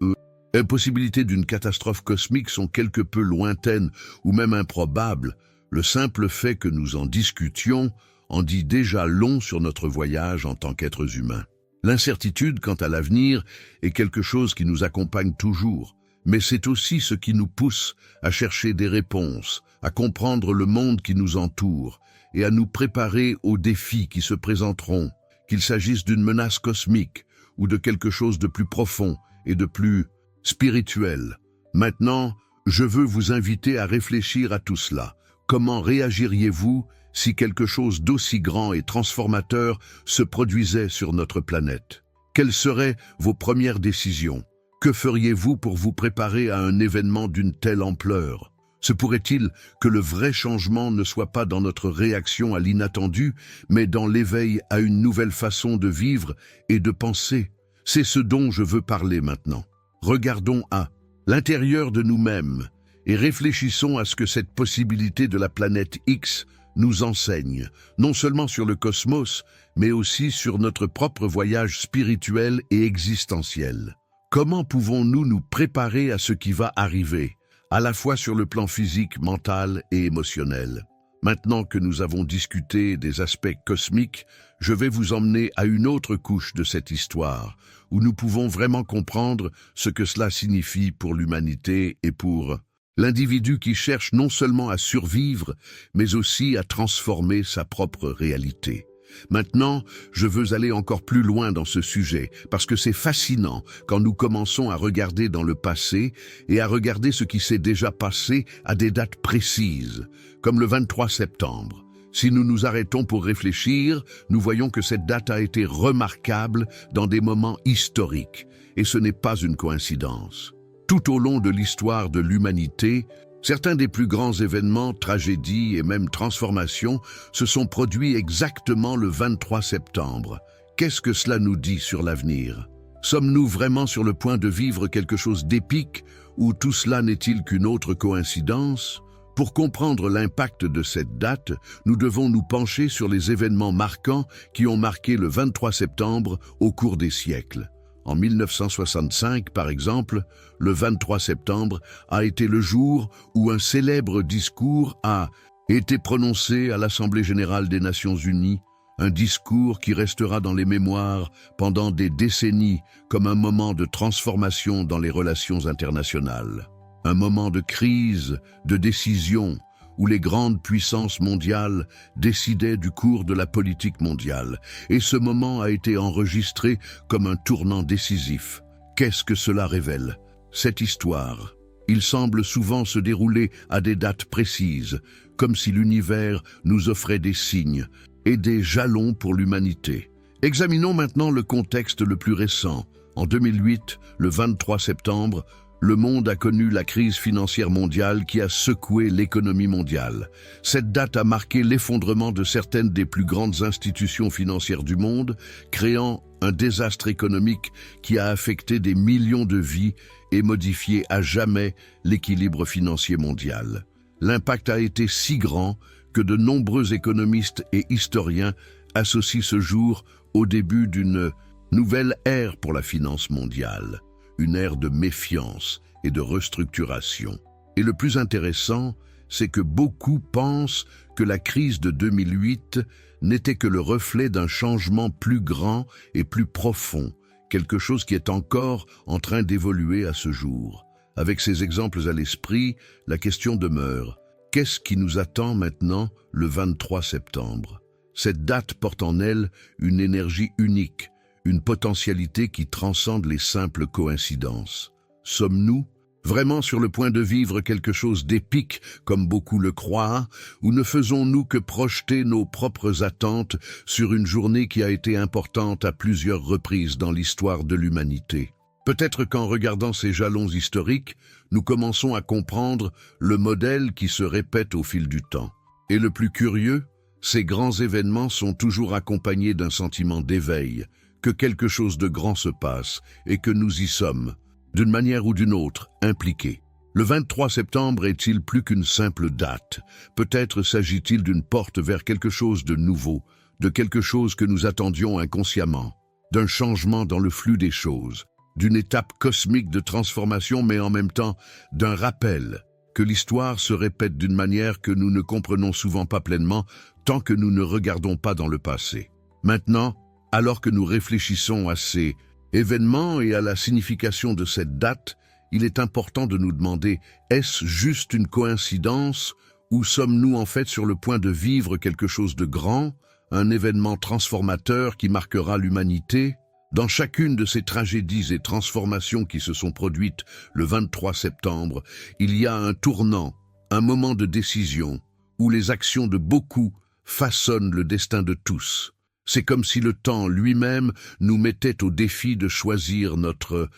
Speaker 1: possibilité d'une catastrophe cosmique sont quelque peu lointaines ou même improbables, le simple fait que nous en discutions en dit déjà long sur notre voyage en tant qu'êtres humains. L'incertitude quant à l'avenir est quelque chose qui nous accompagne toujours, mais c'est aussi ce qui nous pousse à chercher des réponses, à comprendre le monde qui nous entoure et à nous préparer aux défis qui se présenteront, qu'il s'agisse d'une menace cosmique ou de quelque chose de plus profond et de plus spirituel. Maintenant, je veux vous inviter à réfléchir à tout cela. Comment réagiriez-vous si quelque chose d'aussi grand et transformateur se produisait sur notre planète? Quelles seraient vos premières décisions? Que feriez-vous pour vous préparer à un événement d'une telle ampleur? Se pourrait-il que le vrai changement ne soit pas dans notre réaction à l'inattendu, mais dans l'éveil à une nouvelle façon de vivre et de penser? C'est ce dont je veux parler maintenant. Regardons à l'intérieur de nous-mêmes et réfléchissons à ce que cette possibilité de la planète X nous enseigne, non seulement sur le cosmos, mais aussi sur notre propre voyage spirituel et existentiel. Comment pouvons-nous nous préparer à ce qui va arriver, à la fois sur le plan physique, mental et émotionnel? Maintenant que nous avons discuté des aspects cosmiques, je vais vous emmener à une autre couche de cette histoire, où nous pouvons vraiment comprendre ce que cela signifie pour l'humanité et pour l'individu qui cherche non seulement à survivre, mais aussi à transformer sa propre réalité. Maintenant, je veux aller encore plus loin dans ce sujet, parce que c'est fascinant quand nous commençons à regarder dans le passé et à regarder ce qui s'est déjà passé à des dates précises, comme le 23 septembre. Si nous nous arrêtons pour réfléchir, nous voyons que cette date a été remarquable dans des moments historiques, et ce n'est pas une coïncidence. Tout au long de l'histoire de l'humanité, certains des plus grands événements, tragédies et même transformations se sont produits exactement le 23 septembre. Qu'est-ce que cela nous dit sur l'avenir? Sommes-nous vraiment sur le point de vivre quelque chose d'épique ou tout cela n'est-il qu'une autre coïncidence? Pour comprendre l'impact de cette date, nous devons nous pencher sur les événements marquants qui ont marqué le 23 septembre au cours des siècles. En 1965, par exemple, le 23 septembre a été le jour où un célèbre discours a été prononcé à l'Assemblée générale des Nations unies, un discours qui restera dans les mémoires pendant des décennies comme un moment de transformation dans les relations internationales. Un moment de crise, de décision, où les grandes puissances mondiales décidaient du cours de la politique mondiale. Et ce moment a été enregistré comme un tournant décisif. Qu'est-ce que cela révèle? Cette histoire, il semble souvent se dérouler à des dates précises, comme si l'univers nous offrait des signes et des jalons pour l'humanité. Examinons maintenant le contexte le plus récent. En 2008, le 23 septembre, le monde a connu la crise financière mondiale qui a secoué l'économie mondiale. Cette date a marqué l'effondrement de certaines des plus grandes institutions financières du monde, créant un désastre économique qui a affecté des millions de vies et modifié à jamais l'équilibre financier mondial. L'impact a été si grand que de nombreux économistes et historiens associent ce jour au début d'une nouvelle ère pour la finance mondiale. Une ère de méfiance et de restructuration. Et le plus intéressant, c'est que beaucoup pensent que la crise de 2008 n'était que le reflet d'un changement plus grand et plus profond, quelque chose qui est encore en train d'évoluer à ce jour. Avec ces exemples à l'esprit, la question demeure, qu'est-ce qui nous attend maintenant le 23 septembre? Cette date porte en elle une énergie unique, une potentialité qui transcende les simples coïncidences. Sommes-nous vraiment sur le point de vivre quelque chose d'épique, comme beaucoup le croient, ou ne faisons-nous que projeter nos propres attentes sur une journée qui a été importante à plusieurs reprises dans l'histoire de l'humanité? Peut-être qu'en regardant ces jalons historiques, nous commençons à comprendre le modèle qui se répète au fil du temps. Et le plus curieux, ces grands événements sont toujours accompagnés d'un sentiment d'éveil, que quelque chose de grand se passe et que nous y sommes, d'une manière ou d'une autre, impliqués. Le 23 septembre est-il plus qu'une simple date? Peut-être s'agit-il d'une porte vers quelque chose de nouveau, de quelque chose que nous attendions inconsciemment, d'un changement dans le flux des choses, d'une étape cosmique de transformation, mais en même temps d'un rappel que l'histoire se répète d'une manière que nous ne comprenons souvent pas pleinement tant que nous ne regardons pas dans le passé. Maintenant, Alors que nous réfléchissons à ces événements et à la signification de cette date, il est important de nous demander, est-ce juste une coïncidence ou sommes-nous en fait sur le point de vivre quelque chose de grand, un événement transformateur qui marquera l'humanité? Dans chacune de ces tragédies et transformations qui se sont produites le 23 septembre, il y a un tournant, un moment de décision, où les actions de beaucoup façonnent le destin de tous. C'est comme si le temps lui-même nous mettait au défi de choisir notre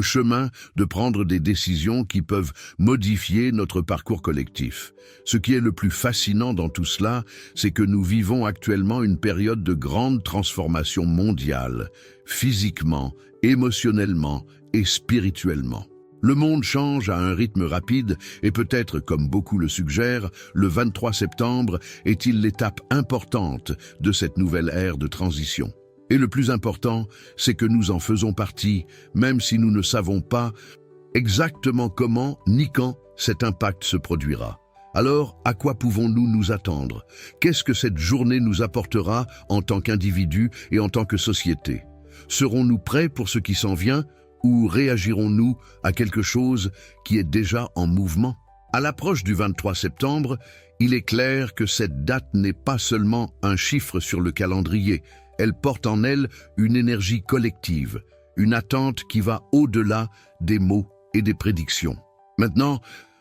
Speaker 1: chemin, de prendre des décisions qui peuvent modifier notre parcours collectif. Ce qui est le plus fascinant dans tout cela, c'est que nous vivons actuellement une période de grande transformation mondiale, physiquement, émotionnellement et spirituellement. Le monde change à un rythme rapide et peut-être, comme beaucoup le suggèrent, le 23 septembre est-il l'étape importante de cette nouvelle ère de transition. Et le plus important, c'est que nous en faisons partie, même si nous ne savons pas exactement comment ni quand cet impact se produira. Alors, à quoi pouvons-nous nous attendre? Qu'est-ce que cette journée nous apportera en tant qu'individus et en tant que société? Serons-nous prêts pour ce qui s'en vient ou réagirons-nous à quelque chose qui est déjà en mouvement? À l'approche du 23 septembre, il est clair que cette date n'est pas seulement un chiffre sur le calendrier. Elle porte en elle une énergie collective, une attente qui va au-delà des mots et des prédictions. Maintenant,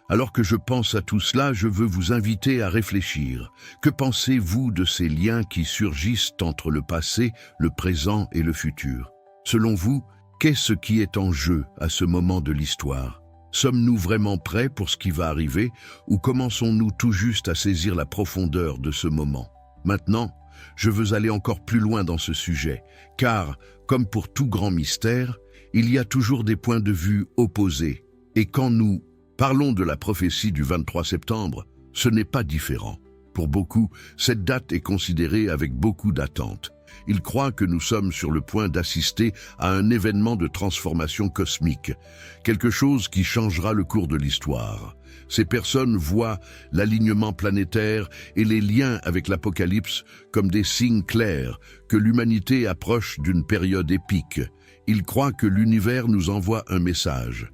Speaker 1: alors que je pense à tout cela, je veux vous inviter à réfléchir. Que pensez-vous de ces liens qui surgissent entre le passé, le présent et le futur? Selon vous, qu'est-ce qui est en jeu à ce moment de l'histoire? Sommes-nous vraiment prêts pour ce qui va arriver ou commençons-nous tout juste à saisir la profondeur de ce moment? Maintenant, je veux aller encore plus loin dans ce sujet, car, comme pour tout grand mystère, il y a toujours des points de vue opposés. Et quand nous parlons de la prophétie du 23 septembre, ce n'est pas différent. Pour beaucoup, cette date est considérée avec beaucoup d'attente. Ils croient que nous sommes sur le point d'assister à un événement de transformation cosmique, quelque chose qui changera le cours de l'histoire. Ces personnes voient l'alignement planétaire et les liens avec l'Apocalypse comme des signes clairs que l'humanité approche d'une période épique. Ils croient que l'univers nous envoie un message.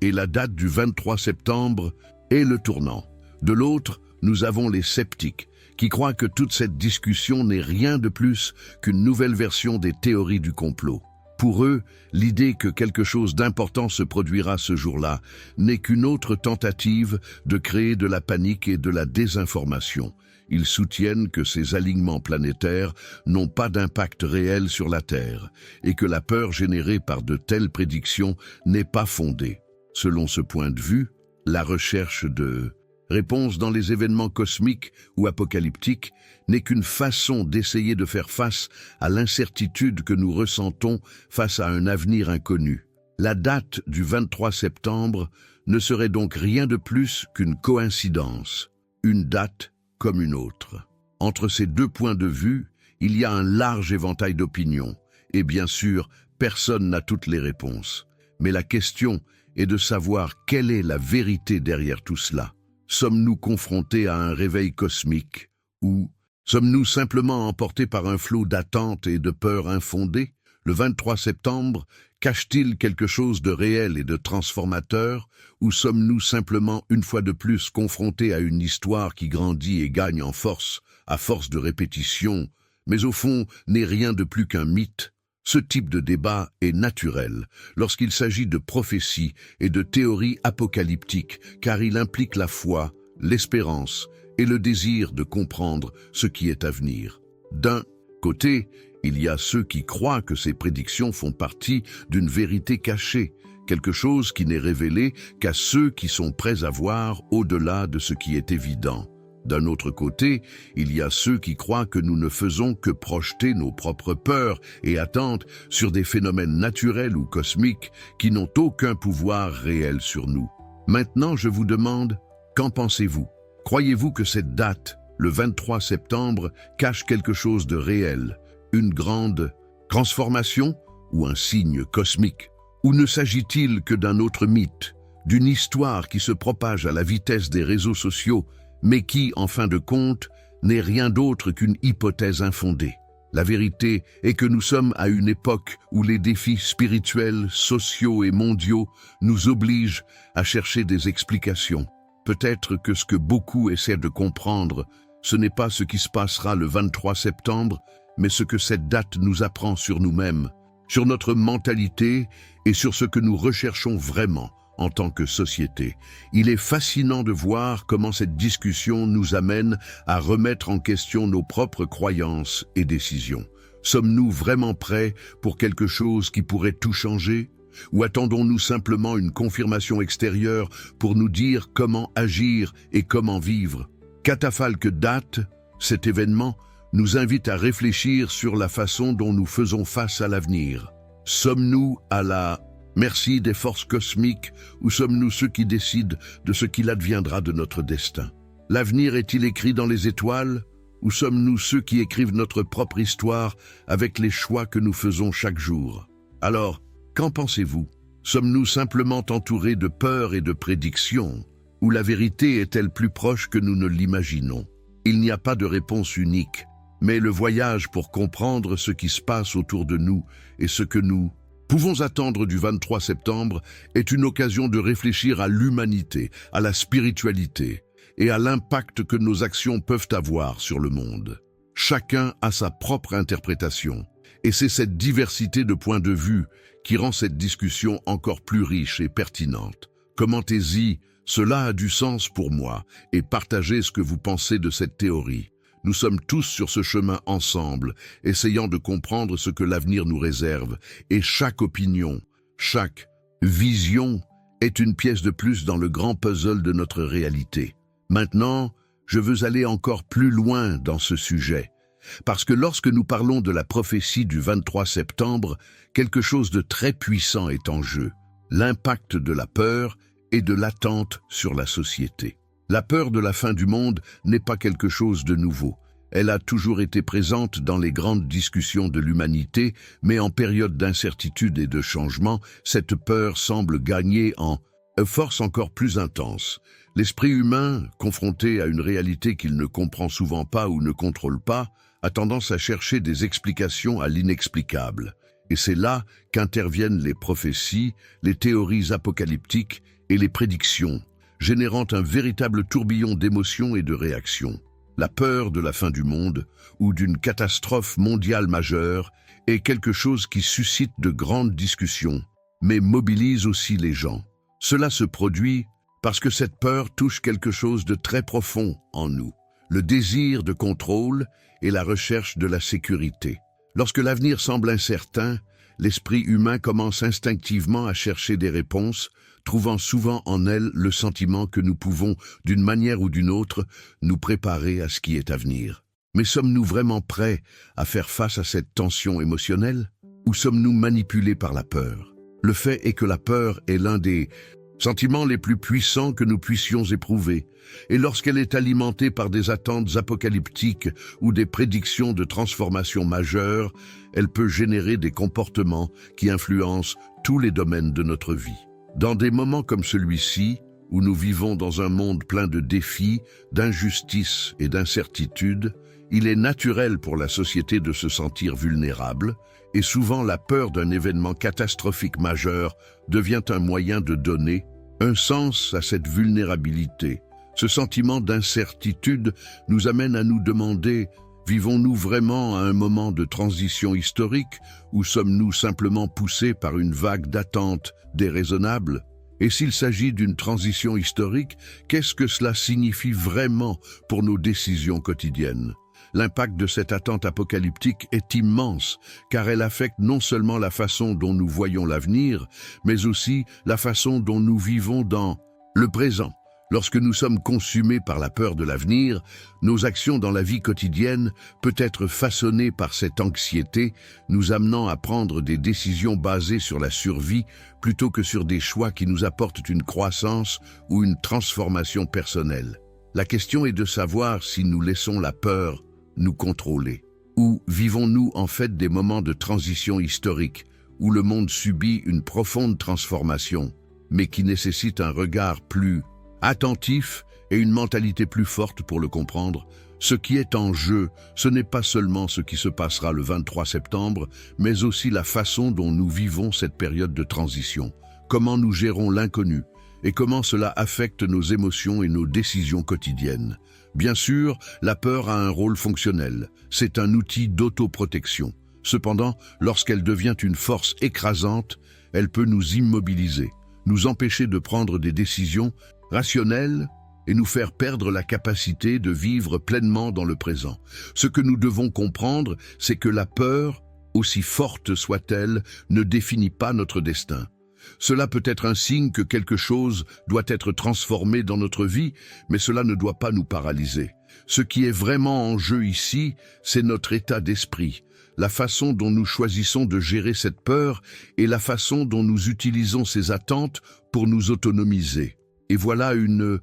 Speaker 1: Et la date du 23 septembre est le tournant. De l'autre, nous avons les sceptiques, qui croient que toute cette discussion n'est rien de plus qu'une nouvelle version des théories du complot. Pour eux, l'idée que quelque chose d'important se produira ce jour-là n'est qu'une autre tentative de créer de la panique et de la désinformation. Ils soutiennent que ces alignements planétaires n'ont pas d'impact réel sur la Terre et que la peur générée par de telles prédictions n'est pas fondée. Selon ce point de vue, la recherche de réponse dans les événements cosmiques ou apocalyptiques n'est qu'une façon d'essayer de faire face à l'incertitude que nous ressentons face à un avenir inconnu. La date du 23 septembre ne serait donc rien de plus qu'une coïncidence, une date comme une autre. Entre ces deux points de vue, il y a un large éventail d'opinions, et bien sûr, personne n'a toutes les réponses. Mais la question est de savoir quelle est la vérité derrière tout cela. Sommes-nous confrontés à un réveil cosmique ou sommes-nous simplement emportés par un flot d'attente et de peur infondée? Le 23 septembre cache-t-il quelque chose de réel et de transformateur ou sommes-nous simplement une fois de plus confrontés à une histoire qui grandit et gagne en force à force de répétition, mais au fond n'est rien de plus qu'un mythe? Ce type de débat est naturel lorsqu'il s'agit de prophéties et de théories apocalyptiques, car il implique la foi, l'espérance et le désir de comprendre ce qui est à venir. D'un côté, il y a ceux qui croient que ces prédictions font partie d'une vérité cachée, quelque chose qui n'est révélé qu'à ceux qui sont prêts à voir au-delà de ce qui est évident. D'un autre côté, il y a ceux qui croient que nous ne faisons que projeter nos propres peurs et attentes sur des phénomènes naturels ou cosmiques qui n'ont aucun pouvoir réel sur nous. Maintenant, je vous demande, qu'en pensez-vous? Croyez-vous que cette date, le 23 septembre, cache quelque chose de réel, une grande transformation ou un signe cosmique? Ou ne s'agit-il que d'un autre mythe, d'une histoire qui se propage à la vitesse des réseaux sociaux mais qui, en fin de compte, n'est rien d'autre qu'une hypothèse infondée? La vérité est que nous sommes à une époque où les défis spirituels, sociaux et mondiaux nous obligent à chercher des explications. Peut-être que ce que beaucoup essaient de comprendre, ce n'est pas ce qui se passera le 23 septembre, mais ce que cette date nous apprend sur nous-mêmes, sur notre mentalité et sur ce que nous recherchons vraiment en tant que société. Il est fascinant de voir comment cette discussion nous amène à remettre en question nos propres croyances et décisions. Sommes-nous vraiment prêts pour quelque chose qui pourrait tout changer? Ou attendons-nous simplement une confirmation extérieure pour nous dire comment agir et comment vivre? Catafalque date, cet événement, nous invite à réfléchir sur la façon dont nous faisons face à l'avenir. Sommes-nous à la merci des forces cosmiques ou sommes-nous ceux qui décident de ce qu'il adviendra de notre destin? L'avenir est-il écrit dans les étoiles ou sommes-nous ceux qui écrivent notre propre histoire avec les choix que nous faisons chaque jour? Alors, qu'en pensez-vous? Sommes-nous simplement entourés de peur et de prédictions ou la vérité est-elle plus proche que nous ne l'imaginons? Il n'y a pas de réponse unique, mais le voyage pour comprendre ce qui se passe autour de nous et ce que nous pouvons attendre du 23 septembre est une occasion de réfléchir à l'humanité, à la spiritualité et à l'impact que nos actions peuvent avoir sur le monde. Chacun a sa propre interprétation, et c'est cette diversité de points de vue qui rend cette discussion encore plus riche et pertinente. Commentez-y, cela a du sens pour moi, et partagez ce que vous pensez de cette théorie. Nous sommes tous sur ce chemin ensemble, essayant de comprendre ce que l'avenir nous réserve, et chaque opinion, chaque vision est une pièce de plus dans le grand puzzle de notre réalité. Maintenant, je veux aller encore plus loin dans ce sujet, parce que lorsque nous parlons de la prophétie du 23 septembre, quelque chose de très puissant est en jeu, l'impact de la peur et de l'attente sur la société. La peur de la fin du monde n'est pas quelque chose de nouveau. Elle a toujours été présente dans les grandes discussions de l'humanité, mais en période d'incertitude et de changement, cette peur semble gagner en force encore plus intense. L'esprit humain, confronté à une réalité qu'il ne comprend souvent pas ou ne contrôle pas, a tendance à chercher des explications à l'inexplicable. Et c'est là qu'interviennent les prophéties, les théories apocalyptiques et les prédictions, générant un véritable tourbillon d'émotions et de réactions. La peur de la fin du monde ou d'une catastrophe mondiale majeure est quelque chose qui suscite de grandes discussions, mais mobilise aussi les gens. Cela se produit parce que cette peur touche quelque chose de très profond en nous, le désir de contrôle et la recherche de la sécurité. Lorsque l'avenir semble incertain, l'esprit humain commence instinctivement à chercher des réponses, trouvant souvent en elle le sentiment que nous pouvons, d'une manière ou d'une autre, nous préparer à ce qui est à venir. Mais sommes-nous vraiment prêts à faire face à cette tension émotionnelle? Ou sommes-nous manipulés par la peur? Le fait est que la peur est l'un des sentiments les plus puissants que nous puissions éprouver, et lorsqu'elle est alimentée par des attentes apocalyptiques ou des prédictions de transformation majeures, elle peut générer des comportements qui influencent tous les domaines de notre vie. Dans des moments comme celui-ci, où nous vivons dans un monde plein de défis, d'injustices et d'incertitudes, il est naturel pour la société de se sentir vulnérable, et souvent la peur d'un événement catastrophique majeur devient un moyen de donner un sens à cette vulnérabilité. Ce sentiment d'incertitude nous amène à nous demander: vivons-nous vraiment à un moment de transition historique ou sommes-nous simplement poussés par une vague d'attentes déraisonnables? Et s'il s'agit d'une transition historique, qu'est-ce que cela signifie vraiment pour nos décisions quotidiennes? L'impact de cette attente apocalyptique est immense, car elle affecte non seulement la façon dont nous voyons l'avenir, mais aussi la façon dont nous vivons dans le présent. Lorsque nous sommes consumés par la peur de l'avenir, nos actions dans la vie quotidienne peuvent être façonnées par cette anxiété, nous amenant à prendre des décisions basées sur la survie plutôt que sur des choix qui nous apportent une croissance ou une transformation personnelle. La question est de savoir si nous laissons la peur nous contrôler, ou vivons-nous en fait des moments de transition historique où le monde subit une profonde transformation, mais qui nécessite un regard plus attentif et une mentalité plus forte pour le comprendre. Ce qui est en jeu, ce n'est pas seulement ce qui se passera le 23 septembre, mais aussi la façon dont nous vivons cette période de transition, comment nous gérons l'inconnu et comment cela affecte nos émotions et nos décisions quotidiennes. Bien sûr, la peur a un rôle fonctionnel, c'est un outil d'autoprotection. Cependant, lorsqu'elle devient une force écrasante, elle peut nous immobiliser, nous empêcher de prendre des décisions rationnelles et nous faire perdre la capacité de vivre pleinement dans le présent. Ce que nous devons comprendre, c'est que la peur, aussi forte soit-elle, ne définit pas notre destin. Cela peut être un signe que quelque chose doit être transformé dans notre vie, mais cela ne doit pas nous paralyser. Ce qui est vraiment en jeu ici, c'est notre état d'esprit, la façon dont nous choisissons de gérer cette peur et la façon dont nous utilisons ces attentes pour nous autonomiser. Et voilà une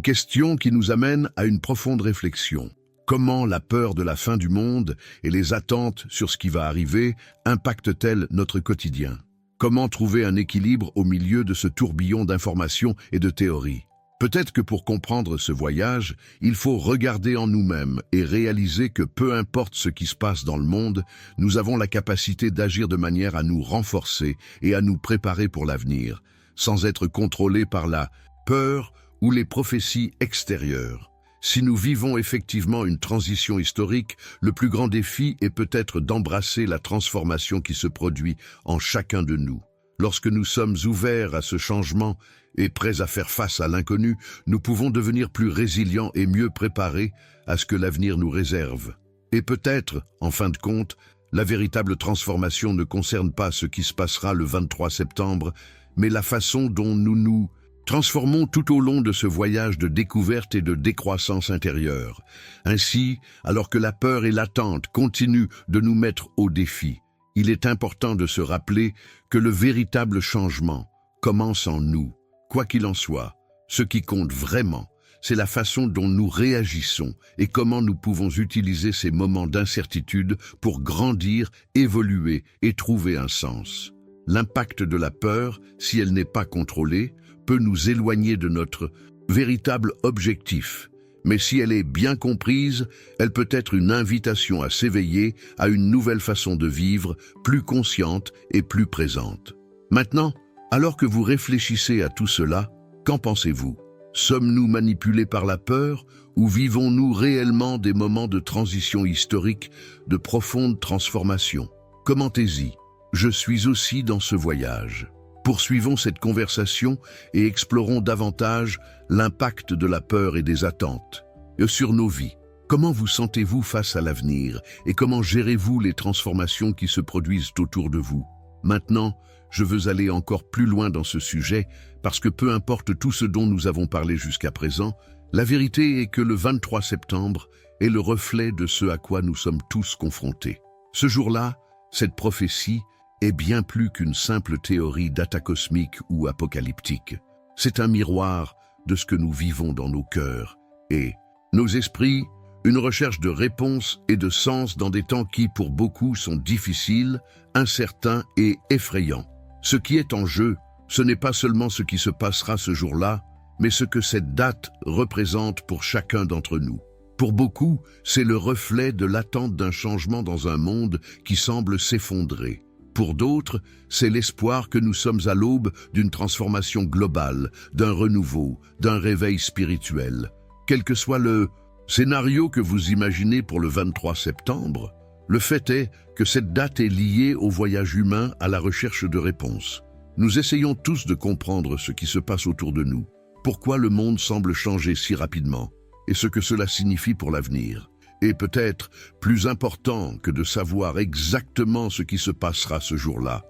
Speaker 1: question qui nous amène à une profonde réflexion. Comment la peur de la fin du monde et les attentes sur ce qui va arriver impactent-elles notre quotidien? Comment trouver un équilibre au milieu de ce tourbillon d'informations et de théories? Peut-être que pour comprendre ce voyage, il faut regarder en nous-mêmes et réaliser que peu importe ce qui se passe dans le monde, nous avons la capacité d'agir de manière à nous renforcer et à nous préparer pour l'avenir, sans être contrôlés par la peur ou les prophéties extérieures. Si nous vivons effectivement une transition historique, le plus grand défi est peut-être d'embrasser la transformation qui se produit en chacun de nous. Lorsque nous sommes ouverts à ce changement et prêts à faire face à l'inconnu, nous pouvons devenir plus résilients et mieux préparés à ce que l'avenir nous réserve. Et peut-être, en fin de compte, la véritable transformation ne concerne pas ce qui se passera le 23 septembre, mais la façon dont nous nous transformons tout au long de ce voyage de découverte et de décroissance intérieure. Ainsi, alors que la peur et l'attente continuent de nous mettre au défi, il est important de se rappeler que le véritable changement commence en nous. Quoi qu'il en soit, ce qui compte vraiment, c'est la façon dont nous réagissons et comment nous pouvons utiliser ces moments d'incertitude pour grandir, évoluer et trouver un sens. L'impact de la peur, si elle n'est pas contrôlée, peut nous éloigner de notre véritable objectif. Mais si elle est bien comprise, elle peut être une invitation à s'éveiller à une nouvelle façon de vivre, plus consciente et plus présente. Maintenant, alors que vous réfléchissez à tout cela, qu'en pensez-vous? Sommes-nous manipulés par la peur ou vivons-nous réellement des moments de transition historique, de profonde transformation? Commentez-y. Je suis aussi dans ce voyage. Poursuivons cette conversation et explorons davantage l'impact de la peur et des attentes sur nos vies. Comment vous sentez-vous face à l'avenir et comment gérez-vous les transformations qui se produisent autour de vous? Maintenant, je veux aller encore plus loin dans ce sujet parce que peu importe tout ce dont nous avons parlé jusqu'à présent, la vérité est que le 23 septembre est le reflet de ce à quoi nous sommes tous confrontés. Ce jour-là, cette prophétie est bien plus qu'une simple théorie data cosmique ou apocalyptique. C'est un miroir de ce que nous vivons dans nos cœurs et nos esprits, une recherche de réponses et de sens dans des temps qui, pour beaucoup, sont difficiles, incertains et effrayants. Ce qui est en jeu, ce n'est pas seulement ce qui se passera ce jour-là, mais ce que cette date représente pour chacun d'entre nous. Pour beaucoup, c'est le reflet de l'attente d'un changement dans un monde qui semble s'effondrer. Pour d'autres, c'est l'espoir que nous sommes à l'aube d'une transformation globale, d'un renouveau, d'un réveil spirituel. Quel que soit le scénario que vous imaginez pour le 23 septembre, le fait est que cette date est liée au voyage humain à la recherche de réponses. Nous essayons tous de comprendre ce qui se passe autour de nous, pourquoi le monde semble changer si rapidement, et ce que cela signifie pour l'avenir. Et peut-être plus important que de savoir exactement ce qui se passera ce jour-là,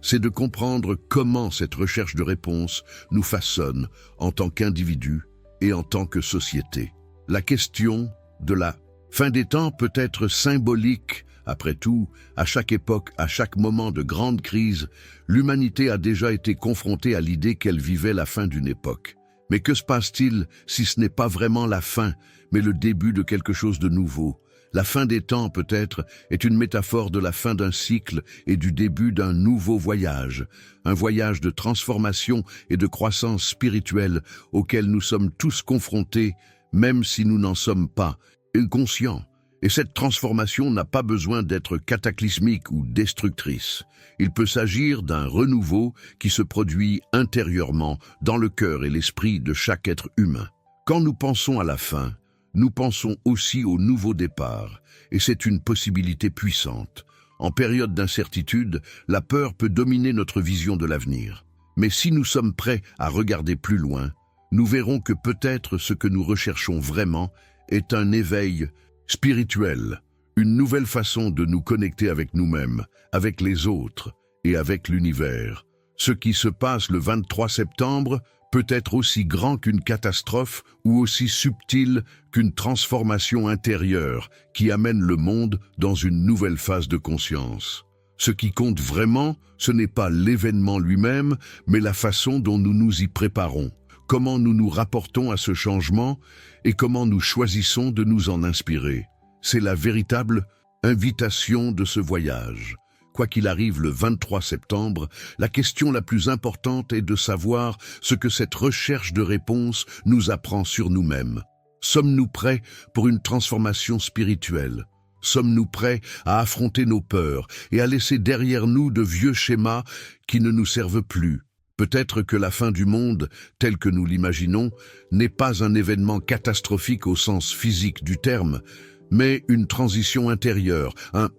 Speaker 1: c'est de comprendre comment cette recherche de réponse nous façonne en tant qu'individus et en tant que société. La question de la fin des temps peut être symbolique. Après tout, à chaque époque, à chaque moment de grande crise, l'humanité a déjà été confrontée à l'idée qu'elle vivait la fin d'une époque. Mais que se passe-t-il si ce n'est pas vraiment la fin, mais le début de quelque chose de nouveau? La fin des temps, peut-être, est une métaphore de la fin d'un cycle et du début d'un nouveau voyage, un voyage de transformation et de croissance spirituelle auquel nous sommes tous confrontés, même si nous n'en sommes pas inconscient. Et cette transformation n'a pas besoin d'être cataclysmique ou destructrice. Il peut s'agir d'un renouveau qui se produit intérieurement dans le cœur et l'esprit de chaque être humain. Quand nous pensons à la fin, nous pensons aussi au nouveau départ, et c'est une possibilité puissante. En période d'incertitude, la peur peut dominer notre vision de l'avenir. Mais si nous sommes prêts à regarder plus loin, nous verrons que peut-être ce que nous recherchons vraiment est un éveil spirituel, une nouvelle façon de nous connecter avec nous-mêmes, avec les autres et avec l'univers. Ce qui se passe le 23 septembre peut être aussi grand qu'une catastrophe ou aussi subtil qu'une transformation intérieure qui amène le monde dans une nouvelle phase de conscience. Ce qui compte vraiment, ce n'est pas l'événement lui-même, mais la façon dont nous nous y préparons, comment nous nous rapportons à ce changement et comment nous choisissons de nous en inspirer. C'est la véritable invitation de ce voyage. Quoi qu'il arrive le 23 septembre, la question la plus importante est de savoir ce que cette recherche de réponse nous apprend sur nous-mêmes. Sommes-nous prêts pour une transformation spirituelle? Sommes-nous prêts à affronter nos peurs et à laisser derrière nous de vieux schémas qui ne nous servent plus? Peut-être que la fin du monde, tel que nous l'imaginons, n'est pas un événement catastrophique au sens physique du terme, mais une transition intérieure, un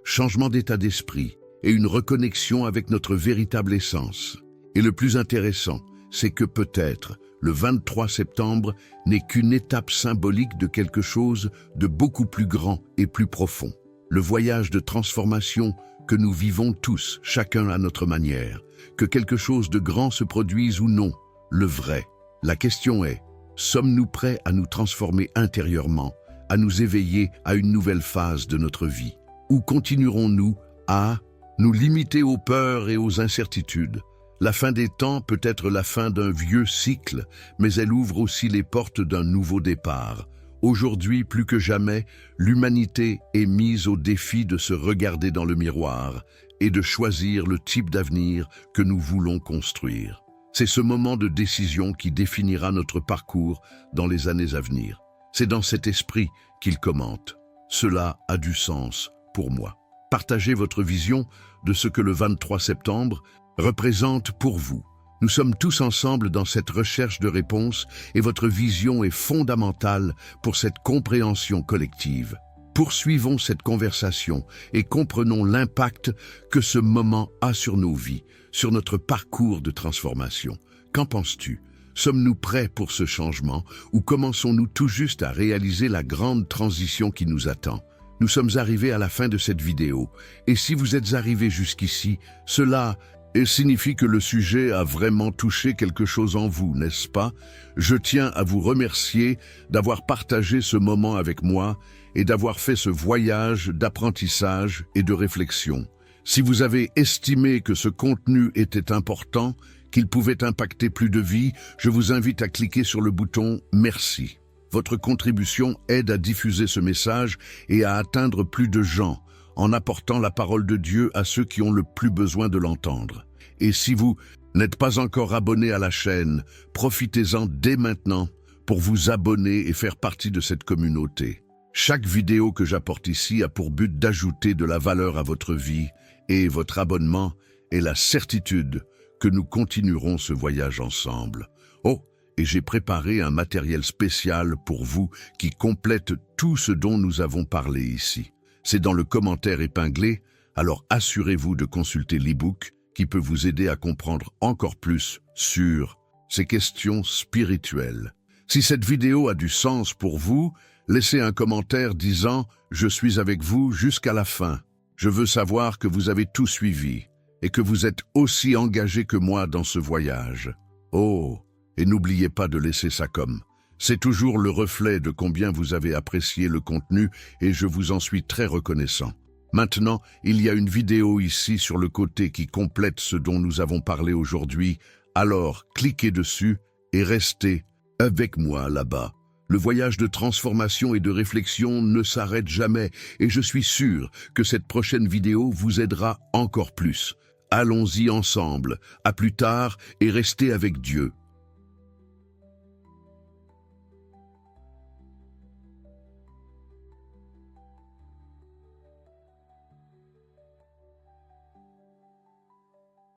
Speaker 1: changement d'état d'esprit et une reconnexion avec notre véritable essence. Et le plus intéressant, c'est que peut-être le 23 septembre n'est qu'une étape symbolique de quelque chose de beaucoup plus grand et plus profond. Le voyage de transformation que nous vivons tous, chacun à notre manière. Que quelque chose de grand se produise ou non, le vrai. La question est, sommes-nous prêts à nous transformer intérieurement, à nous éveiller à une nouvelle phase de notre vie? Ou continuerons-nous à nous limiter aux peurs et aux incertitudes? La fin des temps peut être la fin d'un vieux cycle, mais elle ouvre aussi les portes d'un nouveau départ. Aujourd'hui, plus que jamais, l'humanité est mise au défi de se regarder dans le miroir et de choisir le type d'avenir que nous voulons construire. C'est ce moment de décision qui définira notre parcours dans les années à venir. C'est dans cet esprit qu'il commente. Cela a du sens pour moi. Partagez votre vision de ce que le 23 septembre représente pour vous. Nous sommes tous ensemble dans cette recherche de réponses et votre vision est fondamentale pour cette compréhension collective. Poursuivons cette conversation et comprenons l'impact que ce moment a sur nos vies, sur notre parcours de transformation. Qu'en penses-tu? Sommes-nous prêts pour ce changement ou commençons-nous tout juste à réaliser la grande transition qui nous attend? Nous sommes arrivés à la fin de cette vidéo et si vous êtes arrivés jusqu'ici, cela signifie que le sujet a vraiment touché quelque chose en vous, n'est-ce pas? Je tiens à vous remercier d'avoir partagé ce moment avec moi et d'avoir fait ce voyage d'apprentissage et de réflexion. Si vous avez estimé que ce contenu était important, qu'il pouvait impacter plus de vies, je vous invite à cliquer sur le bouton « Merci ». Votre contribution aide à diffuser ce message et à atteindre plus de gens, en apportant la parole de Dieu à ceux qui ont le plus besoin de l'entendre. Et si vous n'êtes pas encore abonné à la chaîne, profitez-en dès maintenant pour vous abonner et faire partie de cette communauté. Chaque vidéo que j'apporte ici a pour but d'ajouter de la valeur à votre vie et votre abonnement est la certitude que nous continuerons ce voyage ensemble. Oh, et j'ai préparé un matériel spécial pour vous qui complète tout ce dont nous avons parlé ici. C'est dans le commentaire épinglé, alors assurez-vous de consulter l'e-book qui peut vous aider à comprendre encore plus sur ces questions spirituelles. Si cette vidéo a du sens pour vous, laissez un commentaire disant « Je suis avec vous jusqu'à la fin ». Je veux savoir que vous avez tout suivi et que vous êtes aussi engagé que moi dans ce voyage. Oh, et n'oubliez pas de laisser ça comme. C'est toujours le reflet de combien vous avez apprécié le contenu et je vous en suis très reconnaissant. Maintenant, il y a une vidéo ici sur le côté qui complète ce dont nous avons parlé aujourd'hui. Alors, cliquez dessus et restez avec moi là-bas. Le voyage de transformation et de réflexion ne s'arrête jamais et je suis sûr que cette prochaine vidéo vous aidera encore plus. Allons-y ensemble. À plus tard et restez avec Dieu.